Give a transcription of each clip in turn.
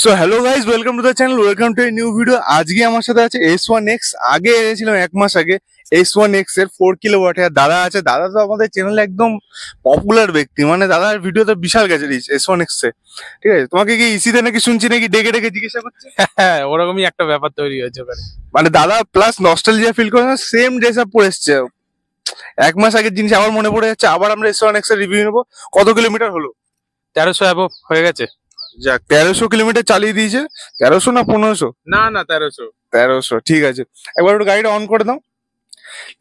So hello guys, welcome to the channel, welcome to a new video. আজকে আমার সাথে আছে S1X। আগে এনেছিলাম 1 মাস আগে S1X এর 4 কিলোওয়াট। দাদা আছে, দাদা তো আমাদের চ্যানেলে একদম পপুলার ব্যক্তি, মানে দাদার ভিডিও তো বিশাল গেছে রিচ S1X এ। ঠিক আছে, তোমাকে কি ইসিতে নাকি শুনছি নাকি ডেকে ডেকে জিজ্ঞাসা করছে? হ্যাঁ, ওরকমই একটা ব্যাপার তৈরি হয়েছে ওখানে। মানে দাদা প্লাস নস্টালজিয়া ফিল করে, সেম ড্রেস আপ পরে এসছে। 1 মাস আগের জিনিস আবার মনে পড়ে যাচ্ছে। আবার আমরা S1X এর রিভিউ নেবো। কত কিলোমিটার হলো? 1300 অ্যাবভ হয়ে গেছে। যাক, 1300 কিলোমিটার চালিয়ে দিয়েছে। 1300 না 1500? না 1300। 1300, ঠিক আছে। একবার একটু গাড়িটা অন করে দাও।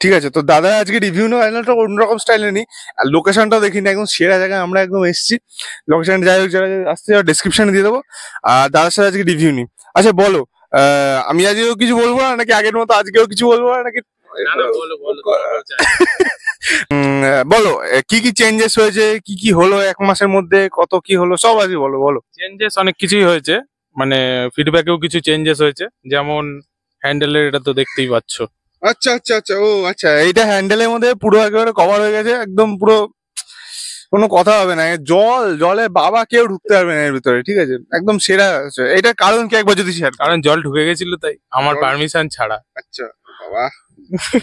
ঠিক আছে, তো দাদা আজকে রিভিউ নেওয়া অন্যরকম স্টাইলে নি। আর লোকেশনটাও দেখিনি, একদম সেরা জায়গায় আমরা একদম এসেছি। লোকেশন যাই হোক, যারা আসতে যাওয়ার ডেসক্রিপশনে দিয়ে দেবো। আর দাদার সাথে আজকে রিভিউ নি। আচ্ছা বলো, আমি আজকেও কিছু বলবো না নাকি আগের মতো আজকেও কিছু বলবো না নাকি? বলো কি কি চেঞ্জেস হয়েছে, কি কি হলো 1 মাসের মধ্যে, কত কি হলো সব আজকে বলো বলো। চেঞ্জেস অনেক কিছুই হয়েছে, মানে ফিডব্যাকেও কিছু চেঞ্জেস হয়েছে, যেমন হ্যান্ডেলের, এটা তো দেখতেই পাচ্ছ। আচ্ছা আচ্ছা আচ্ছা, ও আচ্ছা, এইটা হ্যান্ডেলের মধ্যে পুরো একেবারে কভার হয়ে গেছে, একদম পুরো কোনো কথা হবে না। জলে বাবা কেউ ঢুকতে পারবে না এর ভিতরে। ঠিক আছে, একদম সেরা আছে। এটার কারণ কি একবার যদি শেয়ার? কারণ জল ঢুকে গেছিল, তাই আমার জল? পারমিশন ছাড়া। আচ্ছা বাবা,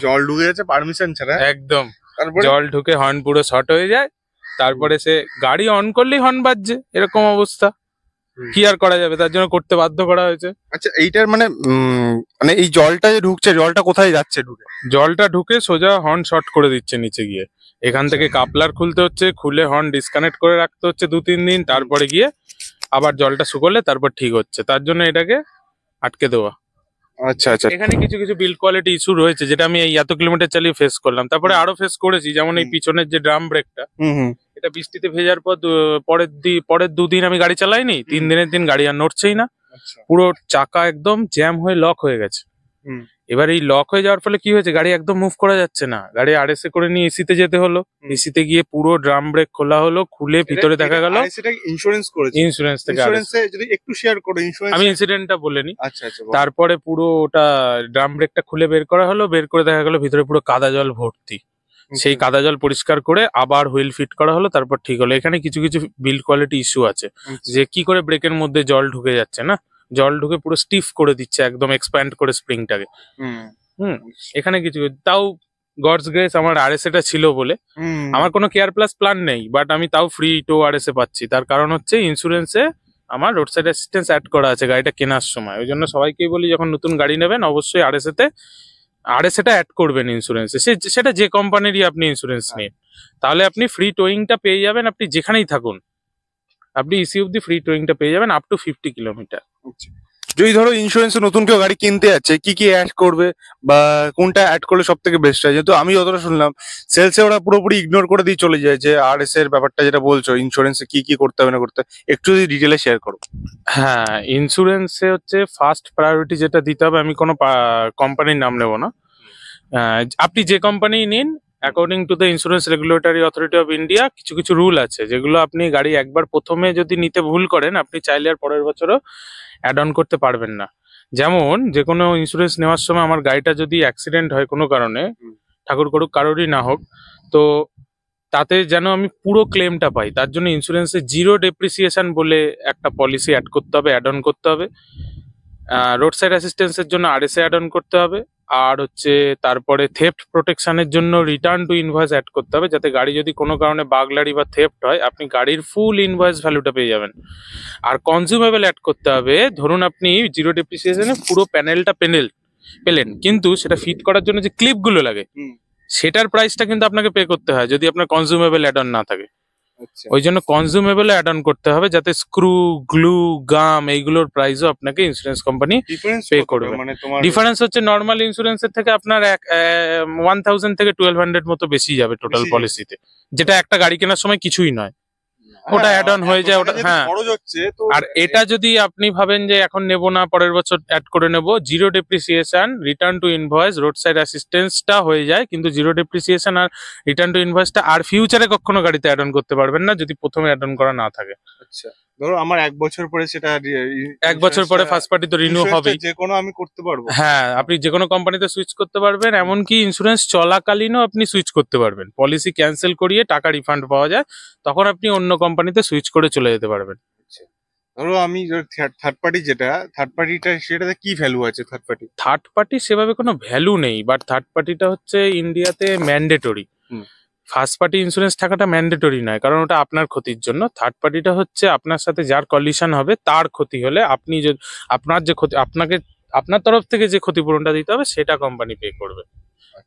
জল ঢুকে গেছে পারমিশন ছাড়া? একদম। তারপরে জল ঢুকে হর্ন পুরো শর্ট হয়ে যায়, তারপরে সে গাড়ি অন করলেই হর্ন বাজছে, এরকম অবস্থা। কি আর করা যাবে, তার জন্য করতে বাধ্য করা হয়েছে। আচ্ছা, এইটার মানে মানে এই জলটা যে ঢুকছে, জলটা কোথায় যাচ্ছে ঢুকে? জলটা ঢুকে সোজা হর্ন শর্ট করে দিচ্ছে নিচে গিয়ে। এখান থেকে কাপলার খুলতে হচ্ছে, খুলে হর্ন ডিসকানেক্ট করে রাখতে হচ্ছে 2-3 দিন, তারপরে গিয়ে আবার জলটা শুকোলে তারপর ঠিক হচ্ছে। তার জন্য এটাকে আটকে দেওয়া। আচ্ছা আচ্ছা, এখানে কিছু কিছু বিল্ড কোয়ালিটি ইস্যু রয়েছে, যেটা আমি এই এত কিলোমিটার চালিয়ে ফেস করলাম। তারপরে আরো ফেস করেছি, যেমন এই পিছনের যে ড্রাম ব্রেকটা, এটা বৃষ্টিতে ভেজার পর পরের 2 দিন আমি গাড়ি চালাইনি। 3 দিনের দিন গাড়ি আর নড়ছেই না, পুরো চাকা একদম জ্যাম হয়ে লক হয়ে গেছে। এবার এই লক হয়ে যাওয়ার ফলে কি হয়েছে, গাড়ি একদম মুভ করা যাচ্ছে না। গাড়ি আরএসএ করে নিয়ে এসিতে যেতে হলো। এসিতে গিয়ে পুরো ড্রাম ব্রেক খোলা হলো, খুলে ভিতরে দেখা গেল ইন্স্যুরেন্স করেছে। ইন্স্যুরেন্স থেকে যদি একটু শেয়ার করো ইন্স্যুরেন্স। আমি ইনসিডেন্টটা বলিনি। আচ্ছা আচ্ছা, তারপরে পুরো ওটা ড্রাম ব্রেকটা খুলে বের করা হলো, বের করে দেখা গেল ভিতরে পুরো কাদা জল ভর্তি। সেই কাদা জল পরিষ্কার করে আবার হুইল ফিট করা হলো, তারপর ঠিক হলো। এখানে কিছু কিছু বিল্ড কোয়ালিটি ইস্যু আছে, যে কি করে ব্রেকের মধ্যে জল ঢুকে যাচ্ছে না, জল ঢুকে পুরো স্টিফ করে দিচ্ছে, একদম এক্সপ্যান্ড করে স্প্রিংটাকে। এখানে কিছু, তাও গডস গ্রেস আমার আরএসএ টা ছিল বলে আমার কোনো কেয়ার প্লাস প্ল্যান নেই, বাট আমি তাও ফ্রি টো আরএসএ পাচ্ছি। তার কারণ হচ্ছে ইন্স্যুরেন্সে আমার রোড সাইড অ্যাসিস্ট্যান্স অ্যাড করা আছে গাড়িটা কেনার সময়। ওই জন্য সবাইকেই বলি, যখন নতুন গাড়ি নেবেন অবশ্যই আরএসএটা অ্যাড করবেন ইন্স্যুরেন্সে। সেটা যে কোম্পানিরই আপনি ইন্স্যুরেন্স নিন, তাহলে আপনি ফ্রি টোয়িংটা পেয়ে যাবেন। আপনি যেখানেই থাকুন, আপনি ইসি অব্দি ফ্রি টোয়িংটা পেয়ে যাবেন আপ টু 50 কিলোমিটার। যদি ধরো ইন্স্যুরেন্সে নতুন কেউ গাড়ি কিনতে যাচ্ছে, কি কি অ্যাড করবে বা কোনটা অ্যাড করলে সব থেকে বেস্ট হয়? যেহেতু আমি যতটা শুনলাম সেলসে ওরা পুরোপুরি ইগনোর করে দিয়ে চলে যায়, যে আরএস এর ব্যাপারটা যেটা বলছো, ইন্স্যুরেন্সে কি কি করতে হবে না করতে, একটু যদি ডিটেলে শেয়ার করো। হ্যাঁ, ইন্স্যুরেন্সে হচ্ছে ফার্স্ট প্রায়োরিটি যেটা দিতে হবে, আমি কোনো কোম্পানির নাম নেব না, আপনি যে কোম্পানি নিন, according to the insurance regulatory authority of India কিছু কিছু রুল আছে, যেগুলো আপনি গাড়ি একবার প্রথমে যদি নিতে ভুল করেন, আপনি চাইলে আর পরের বছরও অ্যাড অন করতে পারবেন না। যেমন যে কোনো ইন্স্যুরেন্স নেওয়ার সময় আমার গাড়িটা যদি অ্যাক্সিডেন্ট হয় কোনো কারণে, ঠাকুর করুক কারোরই না হোক, তো তাতে যেন আমি পুরো ক্লেমটা পাই, তার জন্য ইন্স্যুরেন্সে জিরো ডেপ্রিসিয়েশন বলে একটা পলিসি অ্যাড করতে হবে, অ্যাড অন করতে হবে। রোড সাইড অ্যাসিস্ট্যান্সের জন্য আরএসএ অ্যাড অন করতে হবে। আর হচ্ছে তারপরে থেফট প্রোটেকশনের জন্য রিটার্ন টু ইনভয়েস অ্যাড করতে হবে, যাতে গাড়ি যদি কোনো কারণে বাগলারি বা থেফট হয়, আপনি গাড়ির ফুল ইনভয়েস ভ্যালুটা পেয়ে যাবেন। আর কনজিউমেবল অ্যাড করতে হবে। ধরুন আপনি জিরো ডেপ্রিসিয়েশনে পুরো প্যানেলটা পেলেন, কিন্তু সেটা ফিট করার জন্য যে ক্লিপগুলো লাগে, সেটার প্রাইসটা কিন্তু আপনাকে পে করতে হয় যদি আপনার কনজিউমেবল অ্যাড অন না থাকে। ওই জন্য কনজিউমেবল অ্যাড অন করতে হবে, যাতে স্ক্রু, গ্লু, গাম এইগুলোর প্রাইসও আপনাকে ইন্স্যুরেন্স কোম্পানি পে করবে। ডিফারেন্স হচ্ছে নর্মাল ইন্স্যুরেন্সের থেকে আপনার 1000 থেকে 1200 মতো বেশি যাবে টোটাল পলিসিতে, যেটা একটা গাড়ি কেনার সময় কিছুই নয়, ওটা অ্যাড অন হয়ে যায় ওটা। হ্যাঁ, আর এটা যদি আপনি ভাবেন যে এখন নেব না, পরের বছর অ্যাড করে নেব, zero depreciation, return to invoice, road side অ্যাসিস্ট্যান্সটা হয়ে যায়, কিন্তু জিরো ডেপ্রিসিয়েশন আর রিটার্ন টু ইনভয়েসটা আর ফিউচারে কখনো গাড়িতে অ্যাড অন করতে পারবেন না, যদি প্রথমে অ্যাড অন করা না থাকে। আচ্ছা, ধরো আমার 1 বছর পরে সেটা 1 বছর পরে ফার্স্ট পার্টি তো রিনিউ হবে, যে কোনো আমি করতে পারবো। হ্যাঁ, আপনি যে কোনো কোম্পানিতে সুইচ করতে পারবেন, এমনকি ইন্স্যুরেন্স চলাকালীনও আপনি সুইচ করতে পারবেন। পলিসি ক্যান্সেল করিয়ে টাকা রিফান্ড পাওয়া যায়, তখন আপনি অন্য কোম্পানিতে সুইচ করে চলে যেতে পারবেন। ধরো আমি থার্ড পার্টি থার্ড পার্টিটা সেটাতে কি ভ্যালু আছে থার্ড পার্টি? থার্ড পার্টি সেভাবে কোনো ভ্যালু নেই, বাট থার্ড পার্টিটা হচ্ছে ইন্ডিয়াতে ম্যান্ডেটরি। হুম। ফার্স্ট পার্টি ইন্স্যুরেন্স থাকাটা ম্যান্ডেটরি নয়, কারণ ওটা আপনার ক্ষতির জন্য। থার্ড পার্টিটা হচ্ছে আপনার সাথে যার কলিশন হবে তার ক্ষতি হলে আপনি যদি আপনার যে ক্ষতি আপনাকে আপনার তরফ থেকে যে ক্ষতিপূরণটা দিতে হবে সেটা কোম্পানি পে করবে।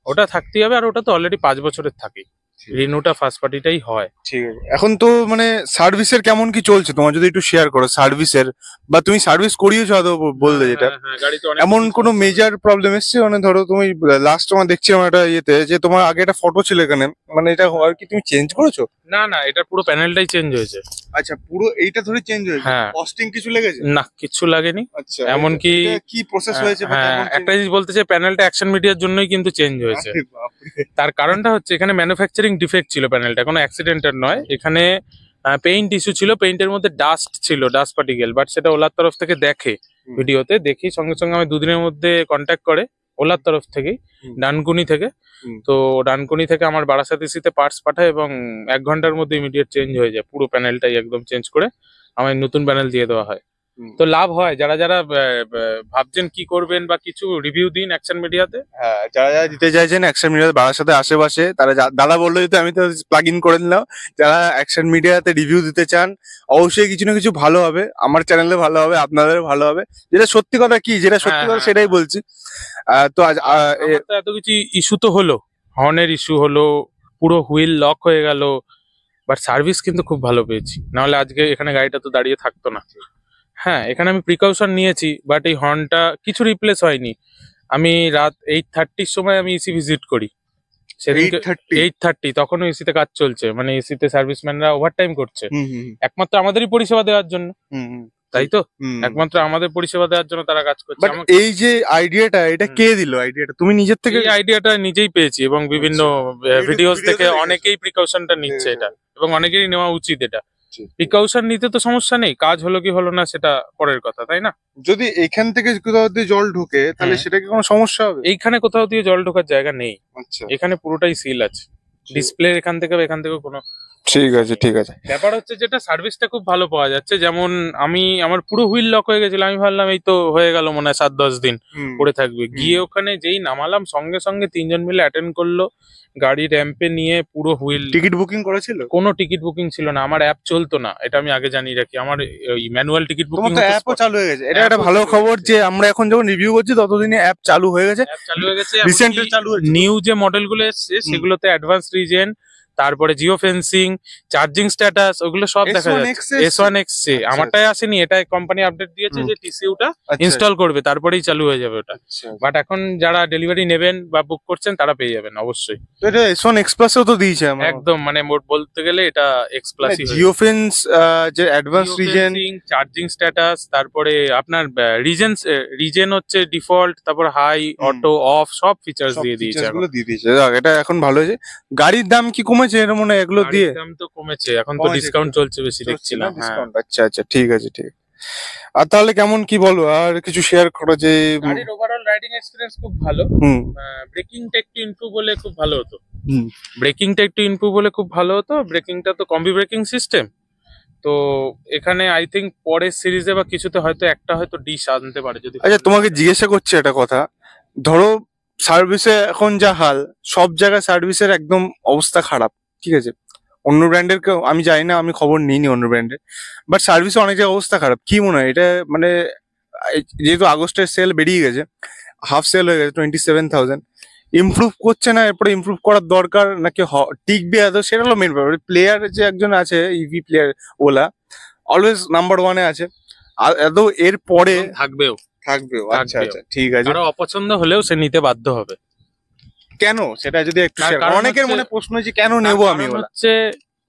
ওটা থাকতেই হবে, আর ওটা তো অলরেডি 5 বছরের থাকে। রিনিউটা ফার্স্ট পার্টিটাই হয়। ঠিক আছে, এখন তো মানে সার্ভিসের কেমন কি চলছে তোমার যদি একটু শেয়ার করো সার্ভিসের, বা তুমি সার্ভিস করিয়েছো হয়তো বললে যেটা, গাড়িতে এমন কোনো মেজর প্রবলেম এসছে? মানে ধরো তুমি লাস্ট তোমার দেখছিলাম একটা ইয়েতে যে তোমার আগে একটা ফটো ছিল এখানে, মানে এটা আর কি তুমি চেঞ্জ করেছো? না না, এটা পুরো প্যানেলটাই চেঞ্জ হয়েছে। আচ্ছা, পুরো এইটা ধরে চেঞ্জ হয়েছে? হ্যাঁ। কস্টিং কিছু লেগেছে? না, কিচ্ছু লাগেনি। আচ্ছা, এমনকি এটা কি প্রসেস হয়েছে বা হ্যাঁ, কেমন একটা জিনিস বলতে চাই, প্যানেলটা অ্যাকশন মিডিয়ার জন্যই কিন্তু চেঞ্জ হয়েছে। আরে বাপরে। তার কারণটা হচ্ছে এখানে ম্যানুফ্যাকচারিং ডিফেক্ট ছিল, প্যানেলটা কোনো অ্যাক্সিডেন্টের নয়। এখানে পেইন্ট ইস্যু ছিল, পেইন্টের মধ্যে ডাস্ট ছিল, ডাস্ট পার্টিকেল, বাট সেটা ওলার তরফ থেকে দেখে। হুম। ভিডিওতে দেখি সঙ্গে সঙ্গে আমি 2 দিনের মধ্যে কন্ট্যাক্ট করে ওলার তরফ থেকেই, হুম। ডানকুনি থেকে। হুম। তো ডানকুনি থেকে আমার বারাসাত এসিতে পার্টস পাঠায় এবং 1 ঘন্টার মধ্যে ইমিডিয়েট চেঞ্জ হয়ে যায়, পুরো প্যানেলটাই একদম চেঞ্জ করে আমায় নতুন প্যানেল দিয়ে দেওয়া হয়। হুম। তো লাভ হয়। যারা যারা ভাবছেন কি করবেন বা কিছু রিভিউ দিন অ্যাকশন মিডিয়াতে। হ্যাঁ, যারা যারা দিতে চাইছেন অ্যাকশন মিডিয়া বারাসাতে আশেপাশে, তারা দাদা বললো যেহেতু আমি তো প্লাগ ইন করে নিলাম। যারা অ্যাকশন মিডিয়াতে রিভিউ দিতে চান অবশ্যই কিছু না কিছু ভালো হবে, আমার চ্যানেলে ভালো হবে, আপনাদের ভালো হবে। যেটা সত্যি কথা কি, যেটা সত্যি কথা হ্যাঁ, সেটাই বলছি। তো আজ আমার তো এত কিছু ইস্যু তো হলো, হর্নের ইস্যু হলো, পুরো হুইল লক হয়ে গেল, বাট সার্ভিস কিন্তু খুব ভালো পেয়েছি, নাহলে আজকে এখানে গাড়িটা তো দাঁড়িয়ে থাকতো না। হ্যাঁ, এখানে আমি প্রিকশন নিয়েছি, বাট এই হর্নটা কিছু রিপ্লেস হয়নি। আমি রাত 8:30-র সময় আমি এসি ভিজিট করি সেদিনকে। 8:30? 8:30 তখনও এসিতে কাজ চলছে, মানে এসিতে সার্ভিসম্যানরা ওভারটাইম করছে হুম হুম একমাত্র আমাদেরই পরিষেবা দেওয়ার জন্য। হুম হুম। তাই তো, হুম। একমাত্র আমাদের পরিষেবা দেওয়ার জন্য তারা কাজ করছে। বাট এই যে আইডিয়াটা, এটা কে দিল আইডিয়াটা? তুমি নিজের থেকে? এই আইডিয়াটা নিজেই পেয়েছি এবং বিভিন্ন ভিডিওস থেকে অনেকেই প্রিকশনটা নিচ্ছে এটা, এবং অনেকেরই নেওয়া উচিত এটা। প্রিকশন নিতে তো সমস্যা নেই, কাজ হলো কি হলো না সেটা পরের কথা, তাই না? যদি এখান থেকে কোথাও দিয়ে জল ঢোকে তাহলে সেটা কি কোনো সমস্যা হবে? এইখানে কোথাও দিয়ে জল ঢোকার জায়গা নেই, আচ্ছা, এখানে পুরোটাই সিল আছে। ডিসপ্লে এখান থেকে বা এখান থেকে কোনো ঠিক আছে ঠিক আছে। ব্যাপার হচ্ছে যেটা, সার্ভিসটা খুব ভালো পাওয়া যাচ্ছে। যেমন আমার পুরো হুইল লক হয়ে গেছিল, আমি ভাবলাম এই তো হয়ে গেল, মনে হয় 7-10 দিন পড়ে থাকবে। গিয়ে ওখানে যেই নামালাম সঙ্গে সঙ্গে 3 জন মিলে অ্যাটেন্ড করলো, গাড়ি র্যাম্পে নিয়ে পুরো হুইল। টিকিট বুকিং করেছিল? কোনো টিকিট বুকিং ছিল না, আমার অ্যাপ চলতো না, এটা আমি আগে জানিয়ে রাখি। আমার ওই ম্যানুয়াল টিকিট বুকিং তোমার তো অ্যাপও চালু হয়ে গেছে, এটা একটা ভালো খবর যে আমরা এখন যখন রিভিউ করছি ততদিনে অ্যাপ চালু হয়ে গেছে। অ্যাপ চালু হয়ে গেছে, রিসেন্টলি চালু হয়েছে। নিউ যে মডেলগুলো এসছে সেগুলোতে অ্যাডভান্স রিজেন, তারপরে জিও ফেন্সিং, চার্জিং স্ট্যাটাস, ওগুলো সব দেখা যাচ্ছে। S1X আমারটাই আসেনি, এটা কোম্পানি আপডেট দিয়েছে যে টিসিউটা ইনস্টল করবে তারপরেই চালু হয়ে যাবে ওটা। বাট এখন যারা ডেলিভারি নেবেন বা বুক করছেন তারা পেয়ে যাবেন অবশ্যই। তো এটা S1X প্লাসও তো দিয়েছে আমার। একদম, মানে মোট বলতে গেলে এটা X প্লাসই। জিও ফেন্স যে অ্যাডভান্স রিজেন, চার্জিং স্ট্যাটাস, তারপরে আপনার রিজেন হচ্ছে ডিফল্ট, তারপর হাই, অটো, অফ, সব ফিচার্স দিয়ে দিয়েছে। এটা এখন ভালো হয়েছে। গাড়ির দাম কি কমেছে এর মনে হয় এগুলো দিয়ে? দাম তো কমেছে, এখন তো ডিসকাউন্ট চলছে বেশি দেখছিলাম। আচ্ছা আচ্ছা, ঠিক আছে ঠিক আছে। আর তাহলে কেমন কি বলো, আর কিছু শেয়ার করো যে গাড়ির ওভারঅল রাইডিং এক্সপিরিয়েন্স খুব ভালো। ব্রেকিংটা একটু ইমপ্রুভ হলে খুব ভালো হতো। ব্রেকিংটা একটু ইমপ্রুভ হলে খুব ভালো হতো। ব্রেকিংটা তো কম্বি ব্রেকিং সিস্টেম, তো এখানে আই থিঙ্ক পরের সিরিজে বা কিছুতে হয়তো একটা হয়তো ডিশ আনতে পারে যদি। আচ্ছা, তোমাকে জিজ্ঞাসা করছি একটা কথা, ধরো সার্ভিসে এখন যা হাল, সব জায়গায় সার্ভিসের একদম অবস্থা খারাপ, ঠিক আছে? অন্য ব্র্যান্ডের কেউ আমি জানি না, আমি খবর নিইনি অন্য ব্র্যান্ডের, বাট সার্ভিসে অনেক জায়গায় অবস্থা খারাপ। কি মনে হয় এটা, মানে যেহেতু আগস্টের সেল বেরিয়ে গেছে, হাফ সেল হয়ে গেছে 27,000, ইমপ্রুভ করছে না? এরপরে ইমপ্রুভ করার দরকার নাকি টিকবে এত, সেটা হলো মেন ব্যাপার। প্লেয়ার যে একজন আছে EV player, Ola always number 1-এ আছে, আর এত এর পরে থাকবেও। আচ্ছা আচ্ছা, ঠিক আছে। আরো অপছন্দ হলেও সে নিতে বাধ্য হবে। কেন সেটা যদি একটু অনেকের মনে প্রশ্ন যে কেন নেবো আমি ওলা? হচ্ছে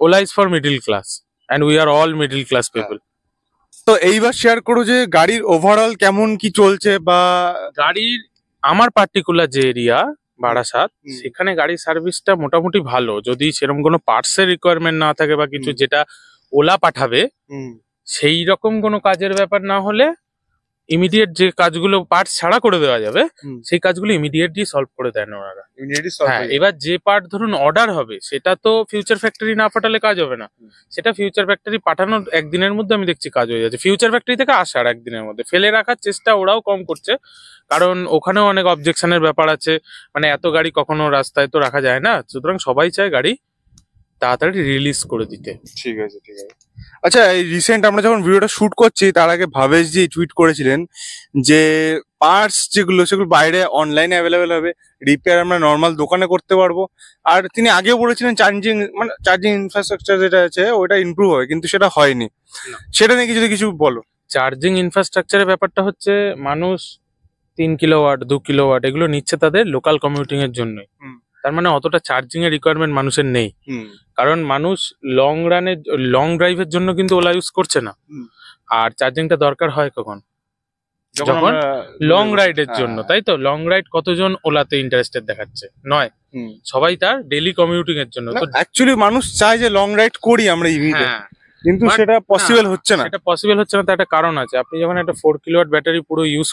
Ola is for middle class and we are all middle class people. তো এইবার শেয়ার করো যে গাড়ির ওভারঅল কেমন কি চলছে, বা গাড়ির আমার পার্টিকুলার যে এরিয়া বারাসাত, সেখানে গাড়ির সার্ভিসটা মোটামুটি ভালো। যদি সেরকম কোনো পার্টসের রিকোয়ারমেন্ট না থাকে বা কিছু যেটা ওলা পাঠাবে সেই রকম কোনো কাজের ব্যাপার না হলে ইমিডিয়েট যে কাজগুলো পার্টস ছাড়া করে দেওয়া যাবে হুম। সেই কাজগুলো ইমিডিয়েটলি সলভ করে দেন ওনারা। Immediately solve হ্যাঁ, হয়ে যায়। এবার যে পার্ট ধরুন অর্ডার হবে সেটা তো ফিউচার ফ্যাক্টরি না পাঠালে কাজ হবে না। হুম। সেটা ফিউচার ফ্যাক্টরি পাঠানোর একদিনের মধ্যে আমি দেখছি কাজ হয়ে যাচ্ছে। ফিউচার ফ্যাক্টরি থেকে আসার একদিনের মধ্যে ফেলে রাখার চেষ্টা ওরাও কম করছে, কারণ ওখানেও অনেক অবজেকশনের ব্যাপার আছে। মানে এত গাড়ি কখনো রাস্তায় তো রাখা যায় না, সুতরাং সবাই চায় গাড়ি তাড়াতাড়ি রিলিজ করে দিতে। ঠিক আছে ঠিক আছে। আচ্ছা, এই রিসেন্ট আমরা যখন ভিডিওটা শুট করছি তার আগে ভাবেশ জি টুইট করেছিলেন যে পার্টস যেগুলো সেগুলো বাইরে অনলাইনে অ্যাভেলেবেল হবে, রিপেয়ার আমরা নর্মাল দোকানে করতে পারবো। আর তিনি আগেও বলেছিলেন চার্জিং ইনফ্রাস্ট্রাকচার যেটা আছে ওটা ইমপ্রুভ হবে, কিন্তু সেটা হয়নি। না। সেটা নিয়ে যদি কিছু বলো। চার্জিং ইনফ্রাস্ট্রাকচারের ব্যাপারটা হচ্ছে মানুষ 3 কিলোওয়াট 2 কিলোওয়াট এগুলো নিচ্ছে তাদের লোকাল কমিউটিং এর জন্যই। হুম। তার মানে অতটা চার্জিং এর রিকোয়ারমেন্ট মানুষের নেই, হুম। কারণ মানুষ লং ড্রাইভের জন্য কিন্তু ওলা ইউজ করছে না। হুম। আর চার্জিংটা দরকার হয় কখন? যখন যখন আমরা লং রাইডের হ্যাঁ। জন্য, তাই তো। লং রাইড কতজন ওলাতে ইন্টারেস্টেড দেখাচ্ছে? নয়, হুম। সবাই তার ডেইলি কমিউটিং এর জন্য। তো অ্যাকচুয়ালি মানুষ চায় যে লং রাইড করি আমরা ইভিতে, হ্যাঁ, কিন্তু But সেটা পসিবল হচ্ছে না। সেটা পসিবল হচ্ছে না, তার একটা কারণ আছে। আপনি যখন একটা 4 কিলোওয়াট ব্যাটারি পুরো ইউজ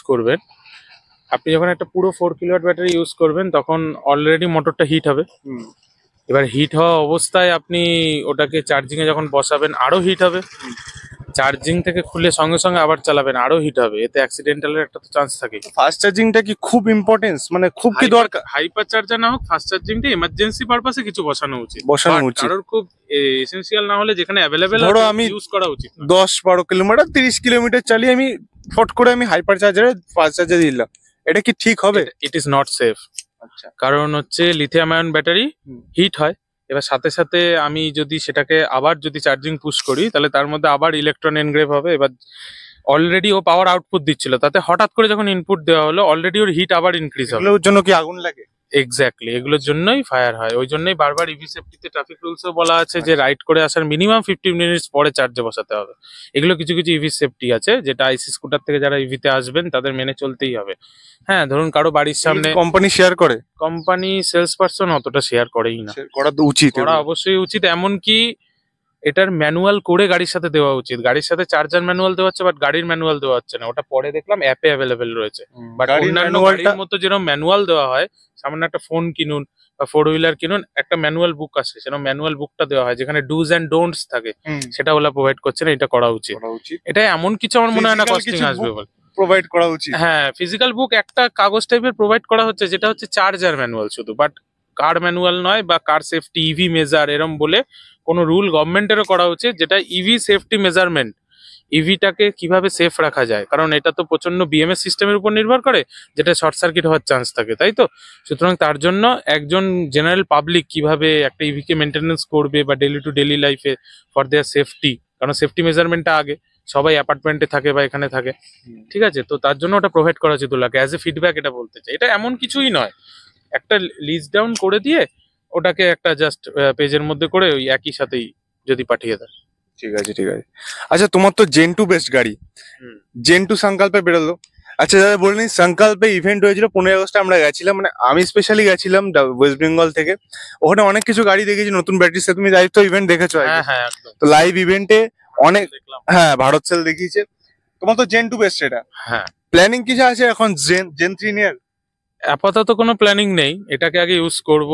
করবেন, তখন অলরেডি মোটরটা হিট হবে। হুম। এবার হিট হওয়া অবস্থায় আপনি ওটাকে চার্জিং এ যখন বসাবেন আরো হিট হবে। চার্জিং থেকে খুলে সঙ্গে সঙ্গে আবার চালাবেন আরো হিট হবে, এতে অ্যাক্সিডেন্টালের একটা তো চান্স থাকে। ফাস্ট চার্জিংটা কি খুব ইম্পর্টেন্স, মানে খুব কি দরকার? হাইপার চার্জার না হোক, ফাস্ট চার্জিংটা এমার্জেন্সি পারপাসে কিছু বসানো উচিত। বসানো But উচিত। কারোর খুব এসেনশিয়াল না হলে যেখানে অ্যাভেলেবেল ধরো আমি ইউজ করা উচিত না। 10-12 কিলোমিটার 30 কিলোমিটার চালিয়ে আমি ফট করে আমি হাইপার চার্জারে ফাস্ট চার্জার দিলাম, এটা কি ঠিক হবে? It is not safe. আচ্ছা। কারণ হচ্ছে লিথিয়াম আয়ন ব্যাটারি হুম। হিট হয়, এবার সাথে সাথে আমি যদি সেটাকে আবার যদি চার্জিং পুশ করি তাহলে তার মধ্যে আবার ইলেকট্রন এনগ্রেভ হবে। এবার অলরেডি ও পাওয়ার আউটপুট দিচ্ছিল, তাতে হঠাৎ করে যখন ইনপুট দেওয়া হলো অলরেডি ওর হিট আবার ইনক্রিজ হবে। এগুলোর জন্য কি আগুন লাগে? এক্স্যাক্টলি, এগুলোর জন্যই ফায়ার হয়। ওই জন্যই বারবার ইভি সেফটিতে ট্রাফিক রুলসও বলা আছে যে রাইড করে আসার মিনিমাম 15 মিনিটস পরে চার্জে বসাতে হবে। এগুলো কিছু কিছু ইভি সেফটি আছে যেটা আইসি স্কুটার থেকে যারা ইভিতে আসবেন তাদের মেনে চলতেই হবে। হ্যাঁ, ধরুন কারো বাড়ির সামনে কোম্পানি শেয়ার করে? কোম্পানি সেলস পারসন অতটা শেয়ার করেই না। করা তো উচিত। করা অবশ্যই উচিত, এমনকি এটার ম্যানুয়াল করে গাড়ির সাথে দেওয়া উচিত। গাড়ির সাথে চার্জার ম্যানুয়াল দেওয়া হচ্ছে, বাট গাড়ির ম্যানুয়াল দেওয়া হচ্ছে না। ওটা পরে দেখলাম অ্যাপে অ্যাভেলেবেল রয়েছে। বাট অন্যান্য গাড়ির মতো যেরকম ম্যানুয়াল দেওয়া হয়, সামান্য একটা ফোন কিনুন বা 4 হুইলার কিনুন, একটা ম্যানুয়াল বুক আসে, সেরকম ম্যানুয়াল বুকটা দেওয়া হয় যেখানে ডুজ এন্ড ডোন্টস থাকে, সেটা ওলা প্রোভাইড করছে না। এটা করা উচিত। এটা এমন কিছু আমার মনে হয় না কস্টিং আসবে বলে প্রোভাইড করা উচিত। হ্যাঁ, ফিজিক্যাল বুক একটা কাগজ টাইপের প্রোভাইড করা হচ্ছে যেটা হচ্ছে চার্জার ম্যানুয়াল শুধু, বাট কার ম্যানুয়াল নয়। বা কার সেফটি ইভি মেজার এরম বলে কোনো রুল গভর্নমেন্টেরও করা উচিত, যেটা ইভি সেফটি মেজারমেন্ট, ইভিটাকে কিভাবে সেফ রাখা যায়। কারণ এটা তো প্রচন্ড বিএমএস সিস্টেমের উপর নির্ভর করে, যেটা শর্ট সার্কিট হওয়ার চান্স থাকে, তাই তো। সুতরাং তার জন্য একজন জেনারেল পাবলিক কিভাবে একটা ইভিকে মেনটেনেন্স করবে বা ডেলি টু ডেলি লাইফে ফর দেয়ার সেফটি, কারণ সেফটি মেজারমেন্টটা আগে। সবাই অ্যাপার্টমেন্টে থাকে বা এখানে থাকে, ঠিক আছে, তো তার জন্য ওটা প্রোভাইড করা উচিত ওলাকে অ্যাজ এ ফিডব্যাক। এটা বলতে চাই, এটা এমন কিছুই নয়, একটা লিস্ট ডাউন করে দিয়ে ওটাকে একটা জাস্ট পেজের মধ্যে করে ওই একই সাথেই যদি পাঠিয়ে দেয়। ঠিক আছে ঠিক আছে। আচ্ছা, তোমার তো জেন 2 বেস্ট গাড়ি, জেন 2 সংকল্পে বেরোলো। আচ্ছা দাদা বলে নি, সংকল্পে ইভেন্ট হয়েছিল 15 আগস্টে, আমরা গেছিলাম, মানে আমি স্পেশালি গেছিলাম ওয়েস্ট বেঙ্গল থেকে। ওখানে অনেক কিছু গাড়ি দেখেছি নতুন ব্যাটারি সেট। তুমি লাইভ তো ইভেন্ট দেখেছো? হ্যাঁ হ্যাঁ, একদম। তো লাইভ ইভেন্টে অনেক, দেখলাম। হ্যাঁ, ভারত সেল দেখিয়েছে। তোমার তো জেন 2 বেস্ট, এটা হ্যাঁ, প্ল্যানিং কিছু আছে এখন জেন 3 নিয়ে? আপাতত কোনো প্ল্যানিং নেই, এটাকে আগে ইউজ করব।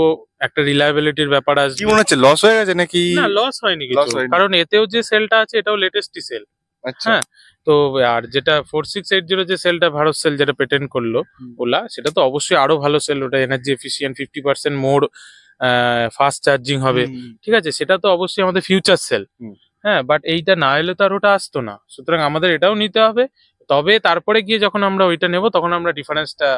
একটা রিলায়েবিলিটির ব্যাপার কি আসবে। মনে হচ্ছে লস হয়ে গেছে নাকি? না, লস হয়নি Loss কিছু, হয়নি। কারণ এতেও যে সেলটা আছে এটাও লেটেস্টই সেল। আচ্ছা। হ্যাঁ, তো আর যেটা 4680 যে সেলটা ভারত সেল যেটা পেটেন্ট করলো ওলা, সেটা তো অবশ্যই আরো ভালো সেল। ওটা এনার্জি এফিসিয়েন্ট, 50% মোর ফাস্ট চার্জিং হবে, ঠিক আছে, সেটা তো অবশ্যই আমাদের ফিউচার সেল। হ্যাঁ, বাট এইটা না এলে তো আর ওটা আসতো না। সুতরাং আমাদের এটাও নিতে হবে, তবে তারপরে গিয়ে যখন আমরা ওইটা নেব তখন আমরা ডিফারেন্সটা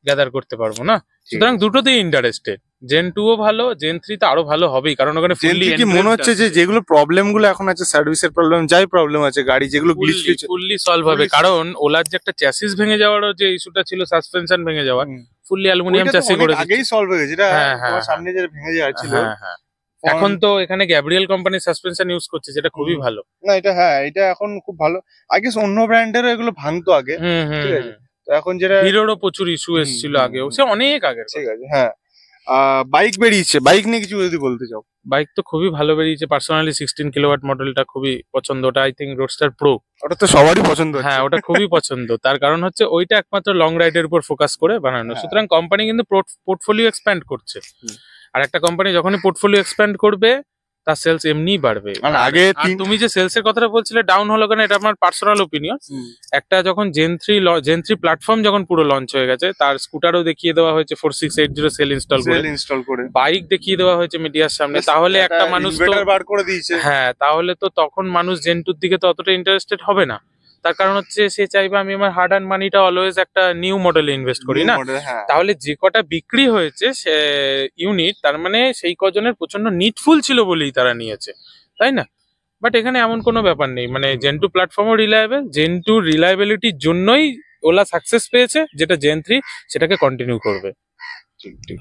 গ্যাদার করতে পারবো না। সুতরাং দুটোতেই ইন্টারেস্টেড। জেন 2 ও ভালো, জেন 3 তো আরো ভালো হবেই, কারণ ওখানে কি মনে হচ্ছে যে যেগুলো প্রবলেম গুলো এখন আছে, সার্ভিসের প্রবলেম, যাই প্রবলেম আছে গাড়ি যেগুলো গ্লিচ ফুললি সলভ হবে। কারণ ওলার যে একটা চ্যাসিস ভেঙে যাওয়ারও যে ইস্যুটা ছিল, সাসপেনশন ভেঙে যাওয়ার, ফুললি অ্যালুমিনিয়াম চ্যাসি করে আগেই সলভ হয়ে গেছে। যেটা হ্যাঁ, তোমার সামনে যে ভেঙে যাচ্ছিল। হ্যাঁ, এখন তো এখানে গ্যাব্রিয়েল কোম্পানির সাসপেনশন ইউজ করছে, যেটা খুবই ভালো। না এটা, হ্যাঁ, এটা এখন খুব ভালো। আগে অন্য ব্র্যান্ডেরও এগুলো ভাঙতো আগে, ঠিক আছে। তো এখন যেটা হিরোরও প্রচুর ইস্যু এসেছিল আগেও, সে অনেক আগে। ঠিক আছে, হ্যাঁ। বাইক বেরিয়েছে, বাইক নিয়ে কিছু যদি বলতে চাও। বাইক তো খুবই ভালো বেরিয়েছে, পার্সোনালি 16 কিলোওয়াট মডেলটা খুবই পছন্দ। ওটা আই থিঙ্ক রোডস্টার প্রো। ওটা তো সবারই পছন্দ হচ্ছে। হ্যাঁ, ওটা খুবই পছন্দ। তার কারণ হচ্ছে ওইটা একমাত্র লং রাইডের উপর ফোকাস করে বানানো। হ্যাঁ। সুতরাং কোম্পানি কিন্তু পোর্টফোলিও এক্সপ্যান্ড করছে। হুম। আর একটা কোম্পানি যখনই পোর্টফোলিও এক্সপ্যান্ড করবে তার সেলস এমনিই বাড়বে। মানে আগে আর তুমি যে সেলস এর কথাটা বলছিলে ডাউন হলো কেন, এটা আমার পার্সোনাল ওপিনিয়ন। একটা যখন জেন 3 প্ল্যাটফর্ম যখন পুরো লঞ্চ হয়ে গেছে, তার স্কুটারও দেখিয়ে দেওয়া হয়েছে 4680 সেল ইনস্টল করে, বাইক দেখিয়ে দেওয়া হয়েছে মিডিয়ার সামনে, তাহলে একটা মানুষ তো বার করে দিয়েছে। হ্যাঁ, তাহলে তো তখন মানুষ জেন 2 দিকে তো অতটা ইন্টারেস্টেড হবে না। তার কারণ হচ্ছে সে চাইবে আমি আমার হার্ড আর্ন মানিটা অলওয়েজ একটা নিউ মডেলে ইনভেস্ট করি না। হ্যাঁ। তাহলে যে কটা বিক্রি হয়েছে সে ইউনিট, তার মানে সেই কজনের প্রচন্ড নিডফুল ছিল বলেই তারা নিয়েছে, তাই না? বাট এখানে এমন কোনো ব্যাপার নেই, মানে জেন 2 প্ল্যাটফর্মও রিলায়েবল, জেন 2 রিলায়েবিলিটির জন্যই ওলা সাকসেস পেয়েছে, যেটা জেন 3 সেটাকে কন্টিনিউ করবে। ঠিক ঠিক।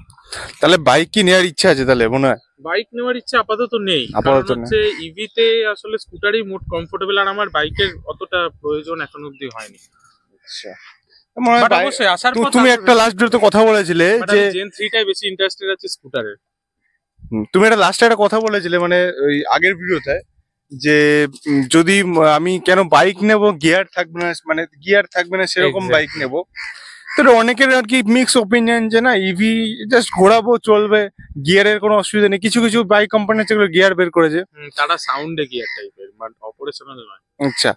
তাহলে বাইক কি নেওয়ার ইচ্ছা আছে তাহলে মনে হয়? বাইক নেওয়ার ইচ্ছা আপাতত নেই, আপাতত কারণ হচ্ছে ইভিতে আসলে স্কুটারই মোট কমফোর্টেবল, আর আমার বাইকের অতটা প্রয়োজন এখন অব্দি হয়নি। আচ্ছা, বাট অবশ্যই আসার পর তুমি একটা লাস্ট ভিডিওতে কথা বলেছিলে যে জেন 3 টাই বেশি ইন্টারেস্টেড আছে স্কুটারের। তুমি একটা লাস্টে একটা কথা বলেছিলে মানে ওই আগের ভিডিওতে, যে যদি আমি কেন বাইক নেব, গিয়ার থাকবে না, মানে গিয়ার থাকবে না সেরকম বাইক নেব। তো অনেকের আর কি মিক্স ওপিনিয়ন যে না ইভি জাস্ট ঘোরাবো চলবে, গিয়ারের কোনো অসুবিধা নেই। কিছু কিছু বাইক কোম্পানি আছে যেগুলো গিয়ার বের করেছে, তারা সাউন্ডে গিয়ার টাইপের, বাট অপারেশনাল নয়। আচ্ছা,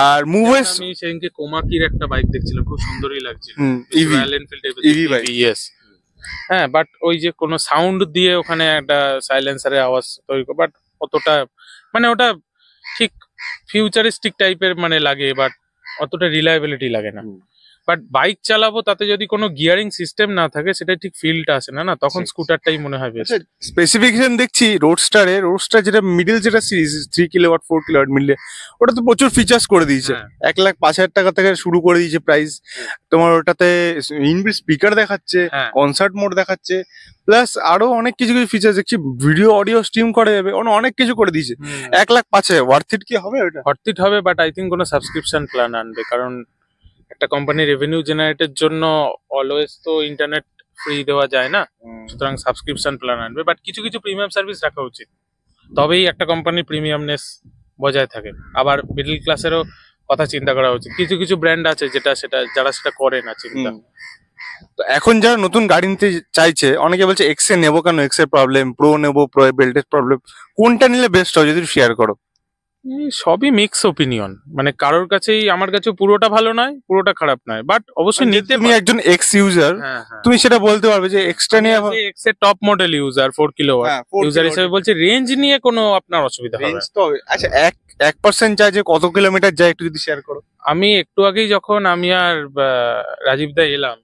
আর মুভেস আমি সেদিনকে কোমাকির একটা বাইক দেখছিলাম, খুব সুন্দরই লাগছিল, ইভি রয়্যাল এনফিল্ড টাইপের ইভি বাইক। ইয়েস, হ্যাঁ, বাট ওই যে কোনো সাউন্ড দিয়ে ওখানে একটা সাইলেন্সারের আওয়াজ তৈরি করে, বাট অতটা মানে ওটা ঠিক ফিউচারিস্টিক টাইপের মানে লাগে, বাট অতটা রিলায়েবিলিটি লাগে না। বাট বাইক চালাবো তাতে যদি কোনো গিয়ারিং সিস্টেম না থাকে, সেটা ঠিক ফিলটা আসে না, তখন স্কুটারটাই মনে হয় বেশ। স্পেসিফিকেশন দেখছি রোডস্টার যেটা মিডল যেটা সিরিজ 3 কিলোওয়াট 4 কিলোওয়াট মিডলে, ওটা তো প্রচুর ফিচার্স করে দিয়েছে। 1,05,000 টাকা থেকে শুরু করে দিয়েছে প্রাইস। তোমার ওটাতে ইনবিল্ট স্পিকার দেখাচ্ছে, কনসার্ট মোড দেখাচ্ছে, প্লাস আরো অনেক কিছু কিছু ফিচার্স দেখছি, ভিডিও অডিও স্ট্রিম করা যাবে, অনেক কিছু করে দিয়েছে। 1,05,000 ওয়ার্থ ইট কি হবে? ওটা ওয়ার্থ ইট হবে, বাট আই থিঙ্ক কোনো সাবস্ক্রিপশন প্ল্যান আনবে, কারণ একটা কোম্পানি রেভিনিউ জেনারেটের জন্য অলওয়েজ তো ইন্টারনেট ফ্রি দেওয়া যায় না, সুতরাং সাবস্ক্রিপশন প্ল্যান আনবে। বাট কিছু কিছু প্রিমিয়াম সার্ভিস রাখা উচিত, তবেই একটা কোম্পানির প্রিমিয়ামনেস বজায় থাকে। আবার মিডল ক্লাসেরও কথা চিন্তা করা উচিত। কিছু কিছু ব্র্যান্ড আছে যারা সেটা করে না চিন্তা। তো এখন যারা নতুন গাড়ি নিতে চাইছে, অনেকে বলছে এক্স এ নেবো কেন, এক্স এর প্রবলেম, প্রো নেবো, প্রো বেল্টের প্রবলেম, কোনটা নিলে বেস্ট হয় যদি শেয়ার করো? সবই মিক্স ওপিনিয়ন, মানে কারোর কাছেই, আমার কাছে পুরোটা ভালো নয় পুরোটা খারাপ নয়, বাট অবশ্যই নিতে। তুমি একজন এক্স ইউজার, তুমি সেটা বলতে পারবে যে এক্সটা নিয়ে এক্স এর top model user 4 kilowatt user হিসেবে বলছি, রেঞ্জ নিয়ে কোনো আপনার অসুবিধা হবে না। আচ্ছা, 1% চাই যে কত কিলোমিটার যায় একটু যদি শেয়ার করো। আমি একটু আগেই যখন আমি আর রাজীব দা এলাম,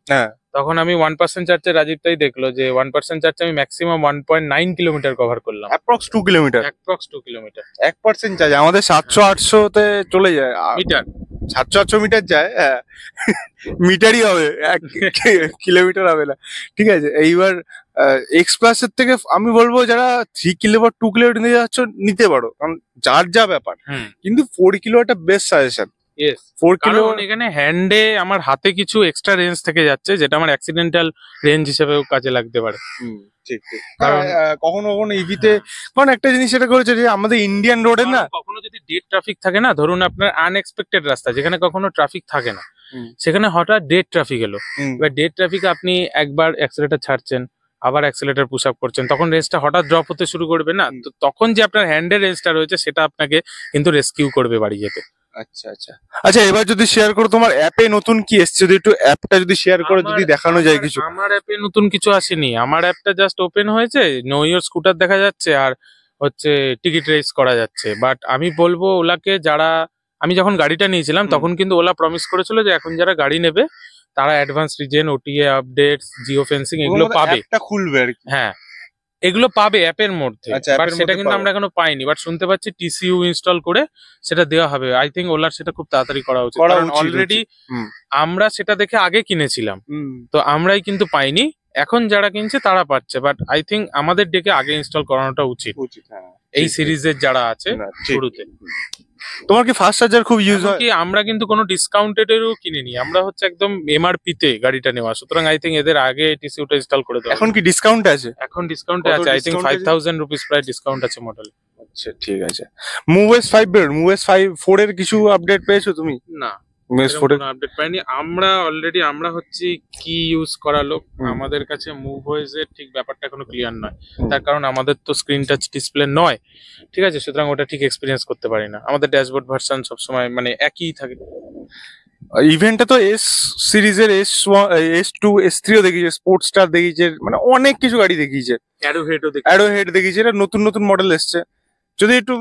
তখন আমি 1% চার্জে রাজীব তাই দেখলো যে 1% চার্জে আমি ম্যাক্সিমাম 1.9 কিলোমিটার কভার করলাম। Approx 2 kilometre. 1% চার্জ আমাদের 700-800 তে চলে যায় মিটার, 700-800 মিটার যায়। হ্যাঁ, মিটারই হবে, 1 কিলোমিটার হবে না। ঠিক আছে, এইবার এক্স প্লাস এর থেকে আমি বলবো যারা 3 কিলোওয়াট 2 কিলোওয়াট নিতে যাচ্ছ নিতে পারো, কারণ যার যা ব্যাপার, কিন্তু 4 কিলোওয়াটটা বেস্ট সাজেশন। 4 কিলোওয়াট এখানে হ্যান্ডে আমার হাতে কিছু এক্সট্রা রেঞ্জ থেকে যাচ্ছে, যেটা আমার অ্যাক্সিডেন্টাল রেঞ্জ হিসেবেও কাজে লাগতে পারে। ঠিক ঠিক, কারণ কখনো কখনো ইভিতে কারণ একটা জিনিস সেটা করেছে যে আমাদের ইন্ডিয়ান রোডে না, কখনো যদি ডেড ট্রাফিক থাকে না, ধরুন আপনার আনএক্সপেক্টেড রাস্তা যেখানে কখনো ট্রাফিক থাকে না, সেখানে হঠাৎ ডেড ট্রাফিক এলো, এবার ডেড ট্রাফিকে আপনি একবার অ্যাক্সিলেটর ছাড়ছেন, আবার অ্যাক্সিলেটর পুশ আপ করছেন, তখন রেঞ্জটা হঠাৎ ড্রপ হতে শুরু করবে না, তো তখন যে আপনার হ্যান্ডের রেঞ্জটা রয়েছে সেটা আপনাকে কিন্তু রেস্কিউ করবে বাড়ি যেতে। আচ্ছা আচ্ছা আচ্ছা, এবার যদি শেয়ার করো তোমার অ্যাপে নতুন কি এসছে, যদি একটু অ্যাপটা যদি শেয়ার করো, যদি দেখানো যায় কিছু। আমার অ্যাপে নতুন কিছু আসেনি, আমার অ্যাপটা জাস্ট ওপেন হয়েছে, নো ইওর স্কুটার দেখা যাচ্ছে, আর হচ্ছে টিকিট রেস করা যাচ্ছে। বাট আমি বলবো ওলাকে, যারা আমি যখন গাড়িটা নিয়েছিলাম তখন কিন্তু ওলা প্রমিস করেছিল যে এখন যারা গাড়ি নেবে তারা advance reason, OTA updates, Jio fencing এগুলো পাবে, খুলবে আর কি। হ্যাঁ, এগুলো পাবে অ্যাপের মধ্যে, বাট সেটা কিন্তু আমরা এখনো পাইনি। বাট শুনতে পাচ্ছি টিসিইউ ইনস্টল করে সেটা দেওয়া হবে। আই থিঙ্ক ওলার সেটা খুব তাড়াতাড়ি করা উচিত, কারণ অলরেডি আমরা সেটা দেখে আগে কিনেছিলাম, তো আমরাই কিন্তু পাইনি। এখন যারা কিনছে তারা পাচ্ছে, বাট আই থিঙ্ক আমাদের ডেকে আগে ইনস্টল করানোটা উচিত এই সিরিজের যারা আছে শুরুতে। তোমার কি ফাস্ট চার্জার খুব ইউজ হয়? কি আমরা কিন্তু কোনো ডিসকাউন্টেডেরও কিনিনি, আমরা হচ্ছে একদম এমআরপি তে গাড়িটা নেওয়া, সুতরাং আই থিঙ্ক এদের আগে টিসিউটা ইনস্টল করে দেওয়া। এখন কি ডিসকাউন্ট আছে? এখন ডিসকাউন্টে কত আছে, আই থিঙ্ক discount আছে? 5000 রুপিস প্রায় ডিসকাউন্ট আছে মডেলে। আচ্ছা ঠিক আছে। মুভ S5 বের, মুভ S5 4 এর কিছু আপডেট পেয়েছো তুমি? না, মুভ S4 এর আপডেট পাইনি আমরা। অলরেডি আমরা হচ্ছে কি ইউজ করা লোক, হুম। আমাদের কাছে মুভ হয়েছে ঠিক ব্যাপারটা এখনো ক্লিয়ার নয়, তার কারণ আমাদের তো স্ক্রিন টাচ ডিসপ্লে নয়, ঠিক আছে, সুতরাং ওটা ঠিক এক্সপিরিয়েন্স করতে পারি না। আমাদের ড্যাশবোর্ড ভার্সন সবসময় মানে একই থাকে। ইভেন্টে তো S সিরিজের S1 S2 S3ও দেখিয়েছে, স্পোর্টস স্টার দেখিয়েছে, মানে অনেক কিছু গাড়ি দেখিয়েছে, অ্যারো হেডও দেখি। অ্যারো হেড দেখিয়েছে, এটা নতুন নতুন মডেল এসছে। যদি একটু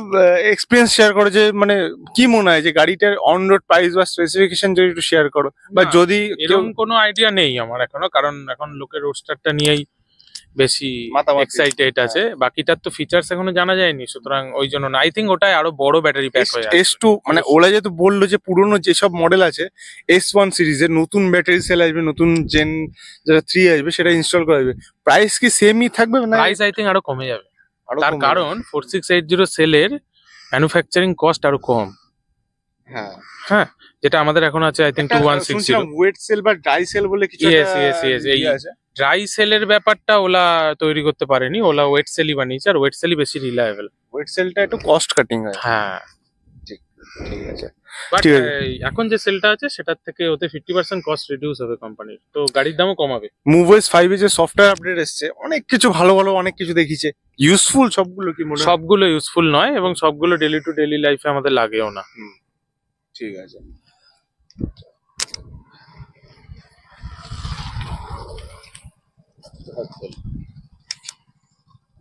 এক্সপিরিয়েন্স শেয়ার করো যে মানে কি মনে হয় যে গাড়িটার অন রোড প্রাইস বা স্পেসিফিকেশন যদি একটু শেয়ার করো, বা না, যদি কেউ এরকম কোনো আইডিয়া নেই আমার এখনো, কারণ এখন লোকের রোডস্টারটা নিয়েই বেশি মাতামাতি। এক্সাইটেড আছে, বাকিটার তো ফিচার্স এখনো জানা যায়নি, সুতরাং ওই জন্য না। আই থিঙ্ক ওটাই আরো বড় ব্যাটারি প্যাক হয়ে আসবে। S2 মানে ওরা যেহেতু বললো যে পুরোনো যেসব মডেল আছে S1 সিরিজের নতুন ব্যাটারি সেল আসবে, নতুন জেন যেটা 3 আসবে সেটা ইনস্টল করা যাবে। প্রাইস কি সেমই থাকবে না প্রাইস আই থিঙ্ক আরো কমে যাবে, আরো তার কমবে? কারণ 4680 সেলের ম্যানুফ্যাকচারিং কস্ট আরো কম, হ্যাঁ হ্যাঁ, যেটা আমাদের এখন আছে আই থিঙ্ক 2160। ওয়েট সেল বা ড্রাই সেল বলে কিছু Yes, একটা yes, yes, এই ইয়ে আছে। ড্রাই সেলের ব্যাপারটা ওলা তৈরি করতে পারেনি, ওলা ওয়েট সেলই বানিয়েছে, আর ওয়েট সেলই বেশি রিলায়েবল। ওয়েট সেলটা একটু কস্ট কাটিং হয়। হ্যাঁ, ঠিক আছে। বাট ঠিক আছে। এখন যে সেলটা আছে সেটার থেকে ওতে 50% কস্ট রিডিউস হবে কোম্পানির, তো গাড়ির দামও কমাবে। মুভ S5 এ যে সফটওয়্যার আপডেট এসছে, অনেক কিছু ভালো ভালো অনেক কিছু দেখিয়েছে, ইউজফুল সবগুলো কি মনে হয়? সবগুলো ইউজফুল নয় এবং সবগুলো ডেলি টু ডেলি লাইফে আমাদের লাগেও না। ঠিক আছে।